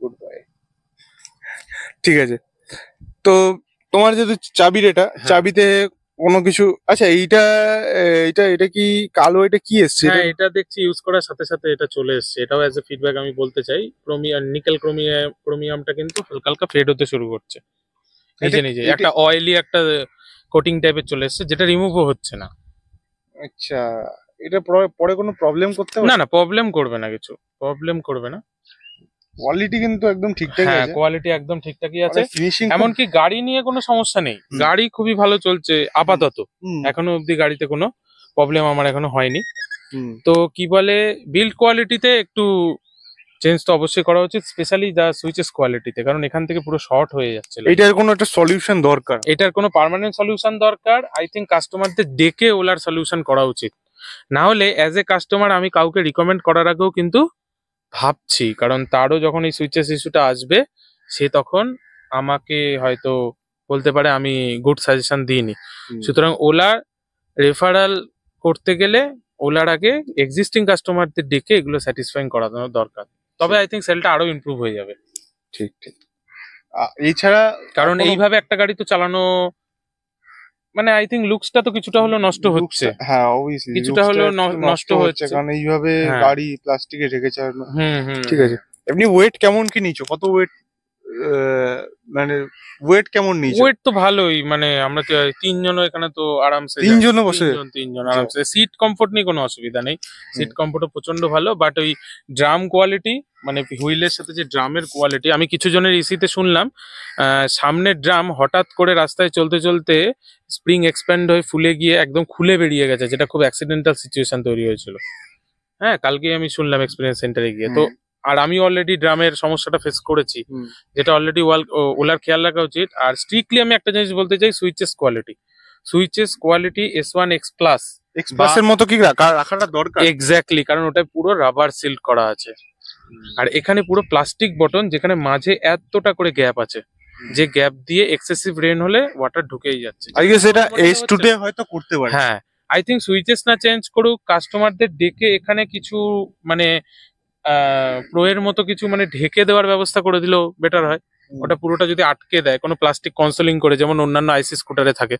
Good bye. ঠিক আছে, তো তোমার যেহেতু চাবির এটা, হ্যাঁ। চাবিতে কোনো কিছু আচ্ছা এইটা এটা এটা কি কালো, এটা কি এসছে? হ্যাঁ, এটা দেখছি ইউজ করার সাথে সাথে এটা চলে এসেছে, এটাও অ্যাজ এ ফিডব্যাক আমি বলতে চাই। নিকেল ক্রোমিয়ামটা কিন্তু হালকা হালকা ফেড হতে শুরু করছে নিজে এটা- নিজে, এটা- একটা অয়েলি একটা কোটিং টাইপের চলে এসেছে, যেটা রিমুভও হচ্ছে না। আচ্ছা, এটা পরে কোনো প্রবলেম করতে পারে? না না, প্রবলেম করবে না, কিছু প্রবলেম করবে না। কোয়ালিটি কিন্তু একদম ঠিকঠাক হ্যাঁ, আছে, কোয়ালিটি একদম ঠিকঠাকই আছে, ফিনিশিং এমনকি গাড়ি নিয়ে কোনো সমস্যা নেই, গাড়ি খুবই ভালো চলছে আপাতত, এখনো অবধি গাড়িতে কোনো প্রবলেম আমার এখনো হয়নি। তো কি বলে, বিল্ড কোয়ালিটিতে একটু চেঞ্জ তো অবশ্যই করা উচিত, স্পেশালি দা সুইচেস কোয়ালিটিতে, কারণ এখান থেকে পুরো শর্ট হয়ে যাচ্ছে। এটার কোনো একটা সলিউশন দরকার, এটার কোনো পার্মানেন্ট সলিউশন দরকার। আই থিঙ্ক কাস্টমারদের ডেকে ওলার সলিউশন করা উচিত, না হলে অ্যাজ এ কাস্টমার আমি কাউকে রিকমেন্ড করার আগেও কিন্তু ভাবছি, কারণ তারও যখন এই সুইচেস ইস্যুটা আসবে সে তখন আমাকে হয়তো বলতে পারে আমি গুড সাজেশন দিইনি। সুতরাং ওলার রেফারাল করতে গেলে ওলার আগে এক্সিস্টিং কাস্টমারদের ডেকে এগুলো স্যাটিসফাইং করানো দরকার, তবে আই থিঙ্ক সেলটা আরো ইমপ্রুভ হয়ে যাবে। ঠিক ঠিক। এছাড়া কারণ এইভাবে একটা গাড়ি তো চালানো মানে আই থিঙ্ক লুকসটা তো কিছুটা হলো নষ্ট হচ্ছে। হ্যাঁ অবভিয়াসলি কিছুটা হলেও নষ্ট হচ্ছে। কারণ এইভাবে হ্যাঁ। গাড়ি প্লাস্টিকে ঢেকে চালানো। হুম, ঠিক আছে, এমনি ওয়েট কেমন কি নিছো, কত ওয়েট, মানে ওয়েট কেমন নিছো? ওয়েট তো ভালোই, মানে আমরা তো তিনজন এখানে তো আরামসে তিনজনও বসে? তিনজন আরামসে, সিট কমফোর্ট নিয়ে কোনো অসুবিধা নেই, সিট কমফোর্টও প্রচন্ড ভালো। বাট ওই ড্রাম কোয়ালিটি, মানে হুইলের সাথে যে ড্রামের কোয়ালিটি, আমি কিছু জনের ইসিতে শুনলাম সামনের ড্রাম হঠাৎ করে রাস্তায় চলতে চলতে স্প্রিং এক্সপ্যান্ড হয়ে ফুলে গিয়ে একদম খুলে বেরিয়ে গেছে, যেটা খুব অ্যাক্সিডেন্টাল সিচুয়েশন তৈরি হয়েছিল। হ্যাঁ, কালকে আমি শুনলাম এক্সপিরিয়েন্স সেন্টারে গিয়ে। তো আর আমি অলরেডি ড্রামের সমস্যাটা ফেস করেছি, যেটা অলরেডি ওলার খেয়াল রাখা উচিত। আর স্ট্রিক্টলি আমি একটা জিনিস বলতে চাই, switches quality S1 X Plus এক্সপ্রেসের মতো কি রাখাটা দরকার? এক্স্যাক্টলি, কারণ ওটা পুরো রাবার সিল্ড করা আছে, আর এখানে পুরো প্লাস্টিক বটন, যেখানে মাঝে এতটা করে গ্যাপ আছে, যে গ্যাপ দিয়ে এক্সেসিভ রেন হলে ওয়াটার ঢুকেই যাচ্ছে। আই গেস এটা S2 তে হয়তো করতে পারে। হ্যাঁ, আই থিঙ্ক সুইচেস না চেঞ্জ করুক, কাস্টমারদের ডেকে এখানে কিছু মানে প্রো এর মতো কিছু মানে ঢেকে দেওয়ার ব্যবস্থা করে দিলেও বেটার হয়। ওটা পুরোটা যদি আটকে দেয় কোনো প্লাস্টিক কনসোলিং করে, যেমন অন্যান্য আইসি স্কুটারে থাকে,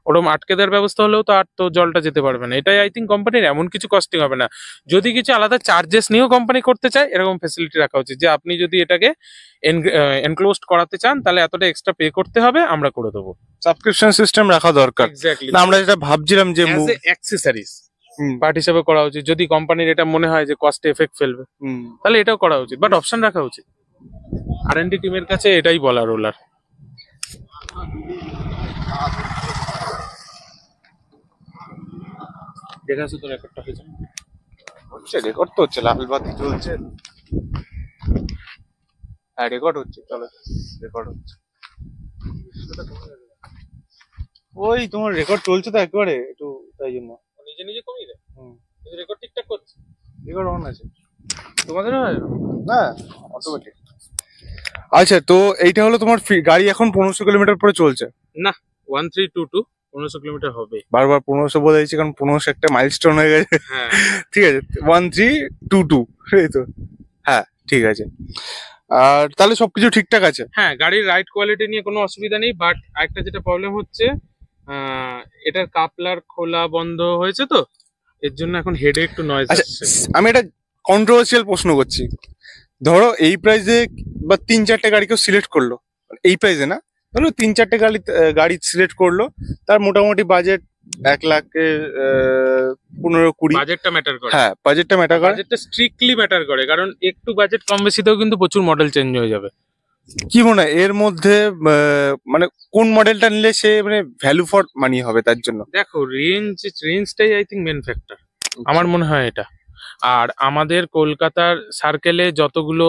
ওরকম আটকে দেওয়ার ব্যবস্থা হলেও তো আর তো জলটা যেতে পারবে না। এটাই আই থিঙ্ক কোম্পানির এমন কিছু কস্টিং হবে না। যদি কিছু আলাদা চার্জেস নিয়েও কোম্পানি করতে চায়, এরকম ফেসিলিটি রাখা উচিত, যে আপনি যদি এটাকে এনক্লোজড করাতে চান তাহলে এতটা এক্সট্রা পে করতে হবে, আমরা করে দেবো। সাবস্ক্রিপশন সিস্টেম রাখা দরকার। এক্স্যাক্টলি, না আমরা যেটা ভাবছিলাম যে অ্যাক্সেসরিজ পার্ট হিসেবে করা উচিত, যদি কোম্পানির এটা মনে হয় যে কস্ট এফেক্ট ফেলবে তাহলে এটাও করা উচিত, বাট অপশন রাখা উচিত। R&D টিমের কাছে এটাই বলার ওলার। দেখা আছে তো রেকর্ডটা হয়েছে। হচ্ছে রেকর্ড তো হচ্ছে, লাল বাতি চলছে। হ্যাঁ রেকর্ড হচ্ছে, চলো রেকর্ড হচ্ছে। ওই তোমার রেকর্ড চলছে তো একবারে একটু, তাই জন্য নিজে নিজে কমিয়ে দেয়। হুম, রেকর্ড ঠিকঠাক করছে, রেকর্ড অন আছে তোমাদের হয় না? না, অটোমেটিক। আচ্ছা, তো এইটা হলো তোমার গাড়ি এখন 1500 কিলোমিটার পরে চলছে। না, 1322 1500 কিলোমিটার হবে। বারবার 1500 বলে দিচ্ছি কারণ 1500 একটা মাইলস্টোন হয়ে গেছে। হ্যাঁ ঠিক আছে, 1322, এই তো। হ্যাঁ ঠিক আছে। আর তাহলে সবকিছু ঠিকঠাক আছে? হ্যাঁ, গাড়ির রাইড কোয়ালিটি নিয়ে কোনো অসুবিধা নেই, বাট একটা যেটা প্রবলেম হচ্ছে, এটার কাপলার খোলা বন্ধ হয়েছে তো, এর জন্য এখন হেডে একটু নয়েজ আচ্ছা, আসছে। আমি একটা কন্ট্রোভার্সিয়াল প্রশ্ন করছি। ধরো এই প্রাইসে বা 3-4টে গাড়ি কেউ সিলেক্ট করলো, এই প্রাইসে না, ধরো 3-4টে গাড়ি সিলেক্ট করলো, তার মোটামুটি বাজেট 1,00,000 15-20। বাজেটটা ম্যাটার করে। হ্যাঁ, বাজেটটা ম্যাটার করে। বাজেটটা স্ট্রিক্টলি ম্যাটার করে, কারণ একটু বাজেট কম বেশিতেও কিন্তু প্রচুর মডেল চেঞ্জ হয়ে যাবে। কি মনে হয় এর মধ্যে মানে কোন মডেলটা নিলে সে মানে ভ্যালু ফর মানি হবে তার জন্য? দেখো, রেঞ্জটাই আই থিঙ্ক মেন ফ্যাক্টর, আমার মনে হয় এটা। আর আমাদের কলকাতার সার্কেলে যতগুলো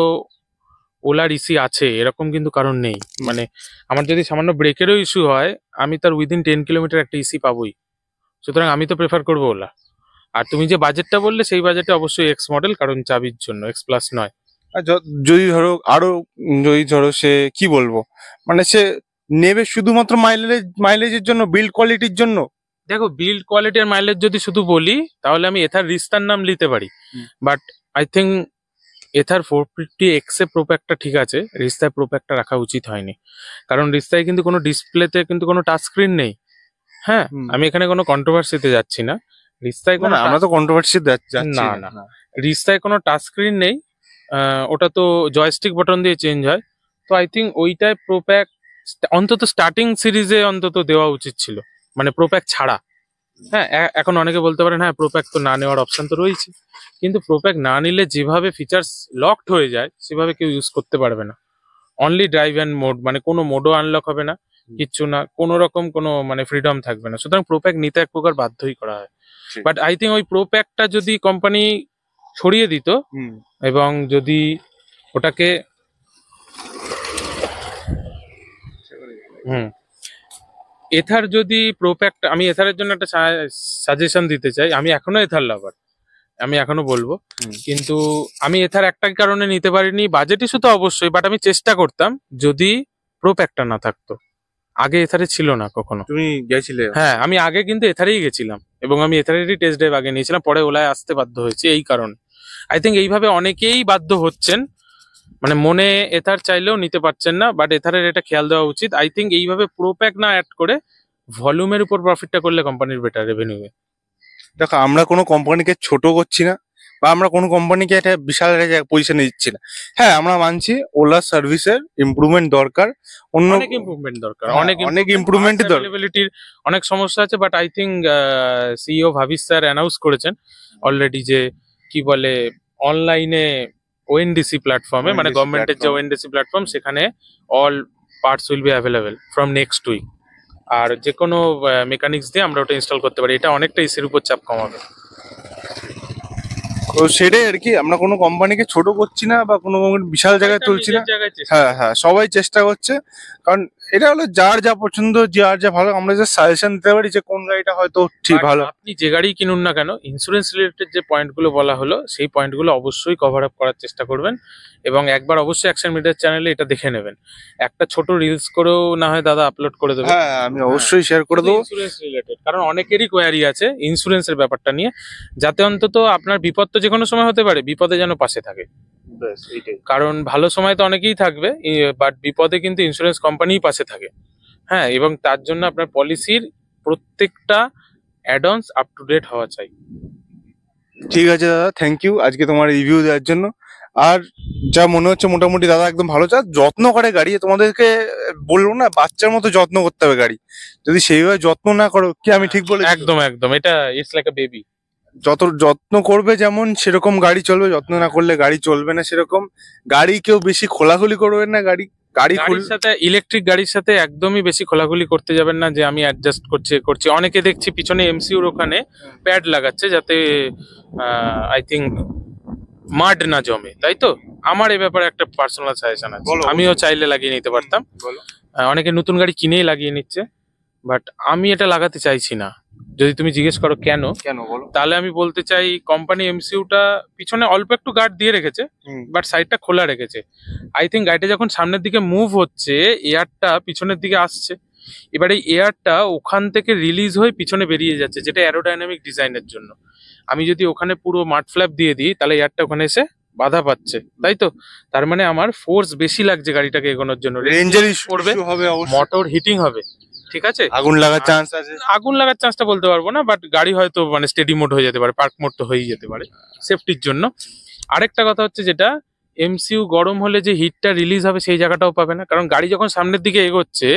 ওলার ইসি আছে এরকম কিন্তু কারণ নেই। মানে আমার যদি সামান্য ব্রেকেরও ইস্যু হয়, আমি তার উইদিন 10 কিলোমিটার একটা ইসি পাবোই। সুতরাং আমি তো প্রেফার করবো ওলা। আর তুমি যে বাজেটটা বললে সেই বাজেটে অবশ্যই এক্স মডেল, কারণ চাবির জন্য, এক্স প্লাস নয়। আর যদি ধরো আরো, যদি ধরো সে কি বলবো, মানে সে নেবে শুধুমাত্র মাইলেজের জন্য, বিল্ড কোয়ালিটির জন্য। দেখো, বিল্ড কোয়ালিটি আর মাইলেজ যদি শুধু বলি, তাহলে আমি এথার রিস্তার নাম নিতে পারি, বাট আই থিঙ্ক এথার 450 এক্সে প্রোপ্যাকটা ঠিক আছে, রিস্তায় প্রোপ্যাকটা রাখা উচিত হয়নি। কারণ রিস্তায় কিন্তু কোনো ডিসপ্লেতে কিন্তু কোনো টাচ স্ক্রিন নেই। হ্যাঁ, আমি এখানে কোনো কন্ট্রোভার্সিতে যাচ্ছি না। রিস্তায় কোনো আমরা তো কন্ট্রোভার্সি যাচ্ছি না, রিস্তায় কোনো টাচ স্ক্রিন নেই, ওটা তো জয়স্টিক বাটন দিয়ে চেঞ্জ হয়। তো আই থিঙ্ক ওইটায় প্রোপ্যাক অন্তত স্টার্টিং সিরিজে অন্তত দেওয়া উচিত ছিল, মানে প্রোপ্যাক ছাড়া। হ্যাঁ, এখন অনেকে বলতে পারেন হ্যাঁ প্রোপ্যাক তো না নেওয়ার অপশন তো রয়েছে, কিন্তু প্রোপ্যাক না নিলে যেভাবে ফিচার্স লকড হয়ে যায় সেভাবে কেউ ইউজ করতে পারবে না। অনলি ড্রাইভ অ্যান্ড মোড, মানে কোনো মোডও আনলক হবে না, কিচ্ছু না, কোনো রকম কোনো মানে ফ্রিডম থাকবে না। সুতরাং প্রোপ্যাক নিতে এক প্রকার বাধ্যই করা হয়। বাট আই থিঙ্ক ওই প্রোপ্যাকটা যদি কোম্পানি ছড়িয়ে দিত এবং যদি ওটাকে এথার যদি প্রোপ্যাকটা, আমি এথারের জন্য একটা সাজেশন দিতে চাই। আমি এখনো এথার লাভার, আমি এখনো বলবো, কিন্তু আমি এথার একটা কারণে নিতে পারিনি, বাজেট ইস্যু তো অবশ্যই, বাট আমি চেষ্টা করতাম যদি প্রোপ্যাকটা না থাকতো। আগে এথারে ছিল না কখনো। তুমি গেছিলে? হ্যাঁ, আমি আগে কিন্তু এথারেই গেছিলাম এবং আমি এথারেরই টেস্ট ড্রাইভ আগে নিয়েছিলাম, পরে ওলায় আসতে বাধ্য হয়েছি এই কারণে। আই থিঙ্ক এইভাবে অনেকেই বাধ্য হচ্ছেন, মানে মনে এথার চাইলেও নিতে পারছেন না, বাট এথারের এটা খেয়াল দেওয়া উচিত। আই থিঙ্ক এইভাবে প্রোপ্যাক না অ্যাড করে ভলিউমের উপর প্রফিটটা করলে কোম্পানির বেটার রেভিনিউ। দেখো, আমরা কোনো কোম্পানিকে ছোট করছি না বা আমরা কোনো কোম্পানিকে একটা বিশাল পজিশনে দিচ্ছি না। হ্যাঁ, আমরা মানছি ওলা সার্ভিসের ইমপ্রুভমেন্ট দরকার, অনেক ইমপ্রুভমেন্ট দরকার, অনেক ইমপ্রুভমেন্ট দরকার, অ্যাভেলেবিলিটির অনেক সমস্যা আছে। But I think CEO Bhavish sir announce করেছেন অলরেডি যে কি বলে অনলাইনে ওএনডিসি প্ল্যাটফর্মে, মানে গভর্নমেন্টের যে ওএনডিসি প্ল্যাটফর্ম, সেখানে all parts will be available from next week. আর যে কোনো মেকানিক্স দিয়ে আমরা ওটা ইনস্টল করতে পারি, এটা অনেকটা ইসির উপর চাপ কমাবে। তো সেটাই আর কি, আমরা কোনো কোম্পানিকে ছোট করছি না বা কোনো বিশাল জায়গায় তুলছি না। হ্যাঁ হ্যাঁ, সবাই চেষ্টা করছে, কারণ এটা হলো যার যা পছন্দ, যার যা ভালো, আমরা যে সাজেশন দিতে পারি যে কোন গাড়িটা হয়তো ঠিক ভালো। আপনি যে গাড়ি কিনুন না কেন, ইন্স্যুরেন্স রিলেটেড যে পয়েন্টগুলো বলা হলো সেই পয়েন্টগুলো অবশ্যই কভার আপ করার চেষ্টা করবেন, এবং একবার অবশ্যই অ্যাকশন মিডিয়ার চ্যানেলে এটা দেখে নেবেন। একটা ছোট রিলস করেও না হয় দাদা আপলোড করে দেবেন। হ্যাঁ, আমি অবশ্যই শেয়ার করে দেবো ইন্স্যুরেন্স রিলেটেড, কারণ অনেকেরই কোয়ারি আছে ইন্স্যুরেন্সের ব্যাপারটা নিয়ে, যাতে অন্তত আপনার বিপদ তো যে কোনো সময় হতে পারে, বিপদে যেন পাশে থাকে। কারণ ভালো সময় তো অনেকেই থাকবে, বাট বিপদে কিন্তু ইন্স্যুরেন্স কোম্পানিই পাশে থাকে। হ্যাঁ, এবং তার জন্য আপনার পলিসির প্রত্যেকটা অ্যাডঅনস আপ টু ডেট হওয়া চাই। ঠিক আছে দাদা, থ্যাংক ইউ আজকে তোমার রিভিউ দেওয়ার জন্য। আর যা মনে হচ্ছে মোটামুটি দাদা একদম ভালো, যা যত্ন করে গাড়ি, তোমাদেরকে বলবো না বাচ্চার মতো যত্ন করতে হবে গাড়ি, যদি সেইভাবে যত্ন না করো, কি আমি ঠিক বলে? একদম একদম, এটা ইটস লাইক আ বেবি। যত যত্ন করবে যেমন সেরকম গাড়ি চলবে, যত্ন না করলে গাড়ি চলবে না সেরকম। গাড়ি কেউ বেশি খোলাখুলি করবে না, গাড়ি গাড়ি খুল গাড়ির সাথে ইলেকট্রিক গাড়ির সাথে একদমই বেশি খোলাখুলি করতে যাবেন না যে আমি অ্যাডজাস্ট করছি। অনেকে দেখছি পিছনে এমসিউর ওখানে প্যাড লাগাচ্ছে যাতে আই থিঙ্ক মাড না জমে, তাই তো? আমার এই ব্যাপারে একটা পার্সোনাল সাজেশন আছে, বলো, আমিও চাইলে লাগিয়ে নিতে পারতাম। বলো। অনেকে নতুন গাড়ি কিনেই লাগিয়ে নিচ্ছে, বাট আমি এটা লাগাতে চাইছি না। যদি তুমি জিজ্ঞেস করো কেন, কেন বলো? তাহলে আমি বলতে চাই কোম্পানি এমসিউটা পিছনে অল্প একটু গার্ড দিয়ে রেখেছে, বাট সাইডটা খোলা রেখেছে। আই থিঙ্ক গাড়িটা যখন সামনের দিকে মুভ হচ্ছে, এয়ারটা পিছনের দিকে আসছে, এবারে এয়ারটা ওখান থেকে রিলিজ হয়ে পিছনে বেরিয়ে যাচ্ছে, যেটা অ্যারোডাইনামিক ডিজাইনের জন্য। আমি যদি ওখানে পুরো মাড ফ্ল্যাপ দিয়ে দিই, তাহলে এয়ারটা ওখানে এসে বাধা পাচ্ছে, তাই তো? তার মানে আমার ফোর্স বেশি লাগছে গাড়িটাকে এগোনোর জন্য, রেঞ্জের পড়বে, ইস্যু হবে, অবশ্যই মোটর হিটিং হবে, ঠিক আছে? আগুন লাগার চান্স আছে। আগুন লাগার চান্সটা বলতে পারবো না, বাট গাড়ি হয়তো মানে স্টেডি মোড হয়ে যেতে পারে, পার্ক মোড তো হয়েই যেতে পারে সেফটির জন্য। আরেকটা কথা হচ্ছে, যেটা এমসিইউ গরম হলে যে হিটটা রিলিজ হবে সেই জায়গাটাও পাবে না, কারণ গাড়ি যখন সামনের দিকে এগোচ্ছে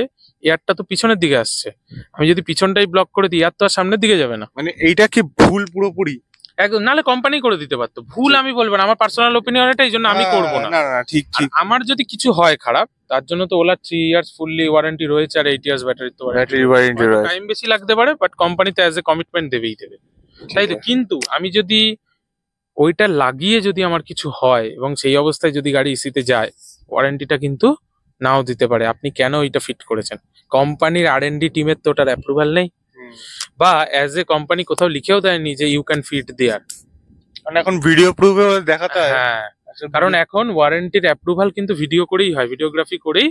এয়ারটা তো পিছনের দিকে আসছে। আমি যদি পিছনটাই ব্লক করে দিই, এয়ার তো আর সামনের দিকে যাবে না। মানে এইটা কি ভুল পুরোপুরি? একদম, নাহলে কোম্পানি করে দিতে পারতো। ভুল আমি বলবো না, আমার পার্সোনাল ওপিনিয়ন এটা, এই জন্য আমি করবো না। না না, ঠিক আর ঠিক। আমার যদি কিছু হয় খারাপ, তার জন্য তো ওলার 3 ইয়ার্স ফুললি ওয়ারেন্টি রয়েছে, আর 8 ইয়ার্স ব্যাটারি তো ব্যাটারি ওয়ারেন্টি রয়েছে। টাইম বেশি লাগতে পারে, বাট কোম্পানিতে অ্যাজ এ কমিটমেন্ট দেবেই দেবে, তাই তো? কিন্তু আমি যদি ওইটা লাগিয়ে যদি আমার কিছু হয় এবং সেই অবস্থায় যদি গাড়ি ইসিতে যায়, ওয়ারেন্টিটা কিন্তু নাও দিতে পারে। আপনি কেন ওইটা ফিট করেছেন? কোম্পানির R&D টিমের তো ওটার অ্যাপ্রুভাল নেই, বা অ্যাজ এ কোম্পানি কোথাও লিখেও দেয়নি যে ইউ ক্যান ফিট দেয়ার। মানে এখন ভিডিও প্রুফে দেখাতে হয়। হ্যাঁ, কারণ এখন ওয়ারেন্টির অ্যাপ্রুভাল কিন্তু ভিডিও করেই হয়, ভিডিওগ্রাফি করেই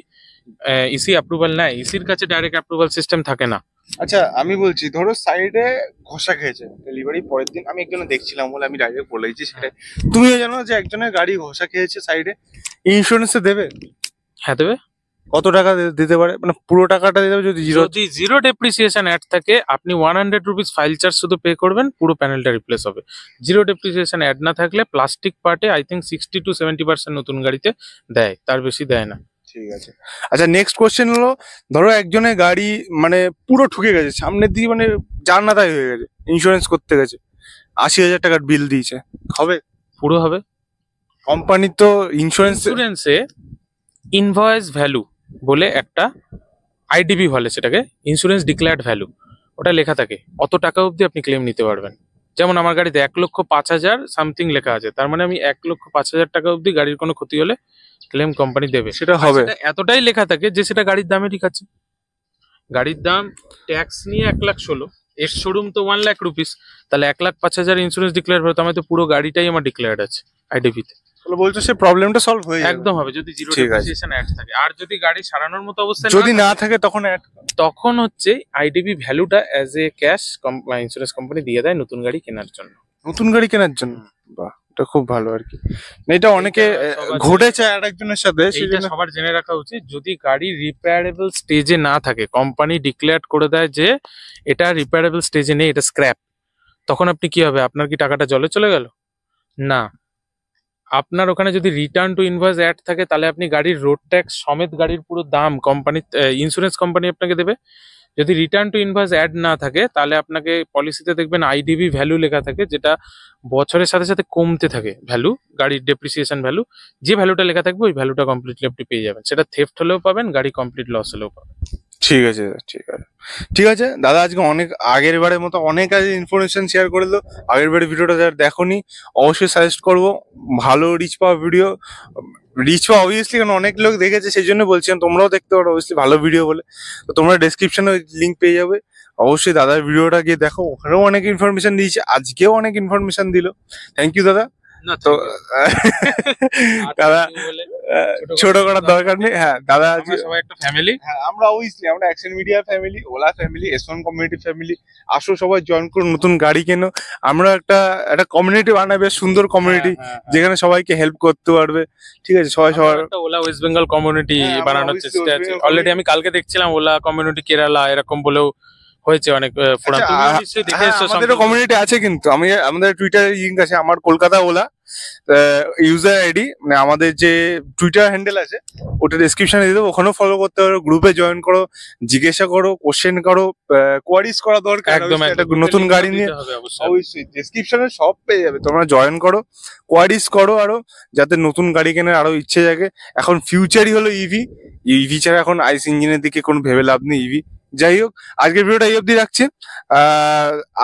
ইসি অ্যাপ্রুভাল নেয়। ইসির কাছে ডাইরেক্ট অ্যাপ্রুভাল সিস্টেম থাকে না। আচ্ছা আমি বলছি, ধরো সাইডে ঘষা খেয়েছে ডেলিভারি পরের দিন, আমি একজনে দেখছিলাম বলে আমি ডাইরেক্ট বলেছি সেটাই। তুমিও জানো যে একজনের গাড়ি ঘষা খেয়েছে সাইডে, ইন্স্যুরেন্সে দেবে? হ্যাঁ দেবে। কত টাকা দিতে পারে, মানে পুরো টাকাটা দিতে হবে? যদি জিরো ডেপ্রিসিয়েশন অ্যাড থাকে, আপনি 100 রুপিস ফাইল চার্জ শুধু পে করবেন, পুরো প্যানেলটা রিপ্লেস হবে। জিরো ডেপ্রিসিয়েশন অ্যাড না থাকলে প্লাস্টিক পার্টে আই থিঙ্ক 60 to 70% নতুন গাড়িতে দেয়, তার বেশি দেয় না। ঠিক আছে। আচ্ছা নেক্সট কোশ্চেন হলো, ধরো একজনের গাড়ি মানে পুরো ঠুকে গেছে সামনের দিকে, মানে জান্নাতাই হয়ে গেছে, ইন্স্যুরেন্স করতে গেছে, 80,000 টাকার বিল দিয়েছে, হবে? পুরো হবে। কোম্পানি তো ইন্স্যুরেন্সে ইনভয়েস ভ্যালু বলে একটা আইডিবি বলে, সেটাকে ইন্স্যুরেন্স ডিক্লেয়ার্ড ভ্যালু, ওটা লেখা থাকে অত টাকা অবধি আপনি ক্লেম নিতে পারবেন। যেমন আমার গাড়িতে 1,05,000 সামথিং লেখা আছে, তার মানে আমি 1,05,000 টাকা অবধি গাড়ির কোনো ক্ষতি হলে ক্লেম কোম্পানি দেবে। সেটা হবে। এতটাই লেখা থাকে যে সেটা গাড়ির দামেরই কাছে। গাড়ির দাম ট্যাক্স নিয়ে 1,16,000, এর শোরুম তো 1,00,000 রুপিস, তাহলে 1,05,000 ইন্স্যুরেন্স ডিক্লেয়ার হবে, তো আমার তো পুরো গাড়িটাই আমার ডিক্লেয়ার্ড আছে আইডিবিতে। তাহলে বলছো সে প্রবলেমটা সলভ হয়ে যাবে? একদম হবে, যদি জিরো ঠিক আছে। ডেপ্রিসিয়েশন অ্যাড থাকে। আর যদি গাড়ি সারানোর মতো অবস্থায় যদি না থাকে তখন তখন হচ্ছে আইডিবি ভ্যালুটা as a cash insurance company দিয়ে দেয় নতুন গাড়ি কেনার জন্য। নতুন গাড়ি কেনার জন্য? বাহ, এটা খুব ভালো আর কি। এটা অনেকে ঘটেছে আর একজনের সাথে, সেটা সবার জেনে রাখা উচিত। যদি গাড়ি রিপেয়ারেবল স্টেজে না থাকে, কোম্পানি ডিক্লেয়ার করে দেয় যে এটা রিপেয়ারেবল স্টেজে নেই, এটা স্ক্র্যাপ, তখন আপনি কি হবে? আপনার কি টাকাটা জলে চলে গেল? না, আপনার ওখানে যদি রিটার্ন টু ইনভয়েস অ্যাড থাকে, তাহলে আপনি গাড়ির রোড ট্যাক্স সমেত গাড়ির পুরো দাম কোম্পানি, ইন্স্যুরেন্স কোম্পানি আপনাকে দেবে। যদি রিটার্ন টু ইনভয়েস অ্যাড না থাকে, তাহলে আপনাকে পলিসিতে দেখবেন আইডিবি ভ্যালু লেখা থাকে, যেটা বছরের সাথে সাথে কমতে থাকে ভ্যালু, গাড়ির ডেপ্রিসিয়েশন ভ্যালু। যে ভ্যালুটা লেখা থাকবে ওই ভ্যালুটা কমপ্লিটলি আপনি পেয়ে যাবেন, সেটা থেফট হলেও পাবেন, গাড়ি কমপ্লিট লস হলেও পাবেন। ঠিক আছে, ঠিক আছে, ঠিক আছে দাদা। আজকে অনেক আগের বারের মতো অনেক ইনফরমেশন শেয়ার করে দিল। আগের বারের ভিডিওটা যারা দেখোনি অবশ্যই সাজেস্ট করবো, ভালো রিচ পাওয়া ভিডিও, রিচ পাওয়া অবভিয়াসলি, কারণ অনেক লোক দেখেছে সেই জন্য বলছিলাম, তোমরাও দেখতে পারো অবভিয়াসলি ভালো ভিডিও বলে। তো তোমরা ডেসক্রিপশনে লিঙ্ক পেয়ে যাবে, অবশ্যই দাদার ভিডিওটা গিয়ে দেখো, ওখানেও অনেক ইনফরমেশন দিয়েছে, আজকেও অনেক ইনফরমেশন দিল। থ্যাংক ইউ দাদা। তো দাদা ছোট করার দরকার নেই। হ্যাঁ দাদা, সবাই একটা ফ্যামিলি। হ্যাঁ আমরা অবভিয়াসলি, আমরা action media family, OLA family, S1 community family. আসো সবাই জয়েন করো, নতুন গাড়ি কেনো। আমরা একটা কমিউনিটি বানাবে, সুন্দর কমিউনিটি, যেখানে সবাইকে হেল্প করতে পারবে। ঠিক আছে, সবাই সবার একটা ওলা ওয়েস্ট বেঙ্গল কমিউনিটি বানানোর চেষ্টা আছে। অলরেডি আমি কালকে দেখছিলাম ওলা কমিউনিটি কেরালা এরকম বলেও হয়েছে অনেক ফোরাম। তুমি নিশ্চয়ই দেখে এসেছো। আমাদেরও কমিউনিটি আছে, কিন্তু আমাদের টুইটার লিংক আছে, আমার কলকাতা ওলা ইউজার আইডি, মানে আমাদের যে টুইটার হ্যান্ডেল আছে ওটা ডেসক্রিপশনে দিয়ে দেবো, ওখানেও ফলো করতে পারো, গ্রুপে জয়েন করো, জিজ্ঞাসা করো, কোশ্চেন করো, কোয়ারিজ করা দরকার। একদম একটা নতুন গাড়ি নিয়ে অবশ্যই ডেসক্রিপশনে সব পেয়ে যাবে, তোমরা জয়েন করো, কোয়ারিজ করো, আরো যাতে নতুন গাড়ি কেনার আরো ইচ্ছে জাগে। এখন ফিউচারই হলো ইভি, ইভি ছাড়া এখন আইস ইঞ্জিনের দিকে কোনো ভেবে লাভ নেই ইভি। যাই হোক, আজকের ভিডিওটা এই অবধি রাখছি।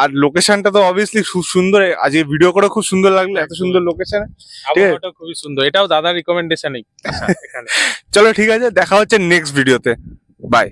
আর লোকেশনটা তো অবভিয়াসলি খুব সুন্দর, আজকে ভিডিও করে খুব সুন্দর লাগলো, এত সুন্দর লোকেশন। আবহাওয়াটা খুবই সুন্দর, এটাও দাদার রিকমেন্ডেশনই এখানে। চলো ঠিক আছে, দেখা হচ্ছে নেক্সট ভিডিওতে, বাই।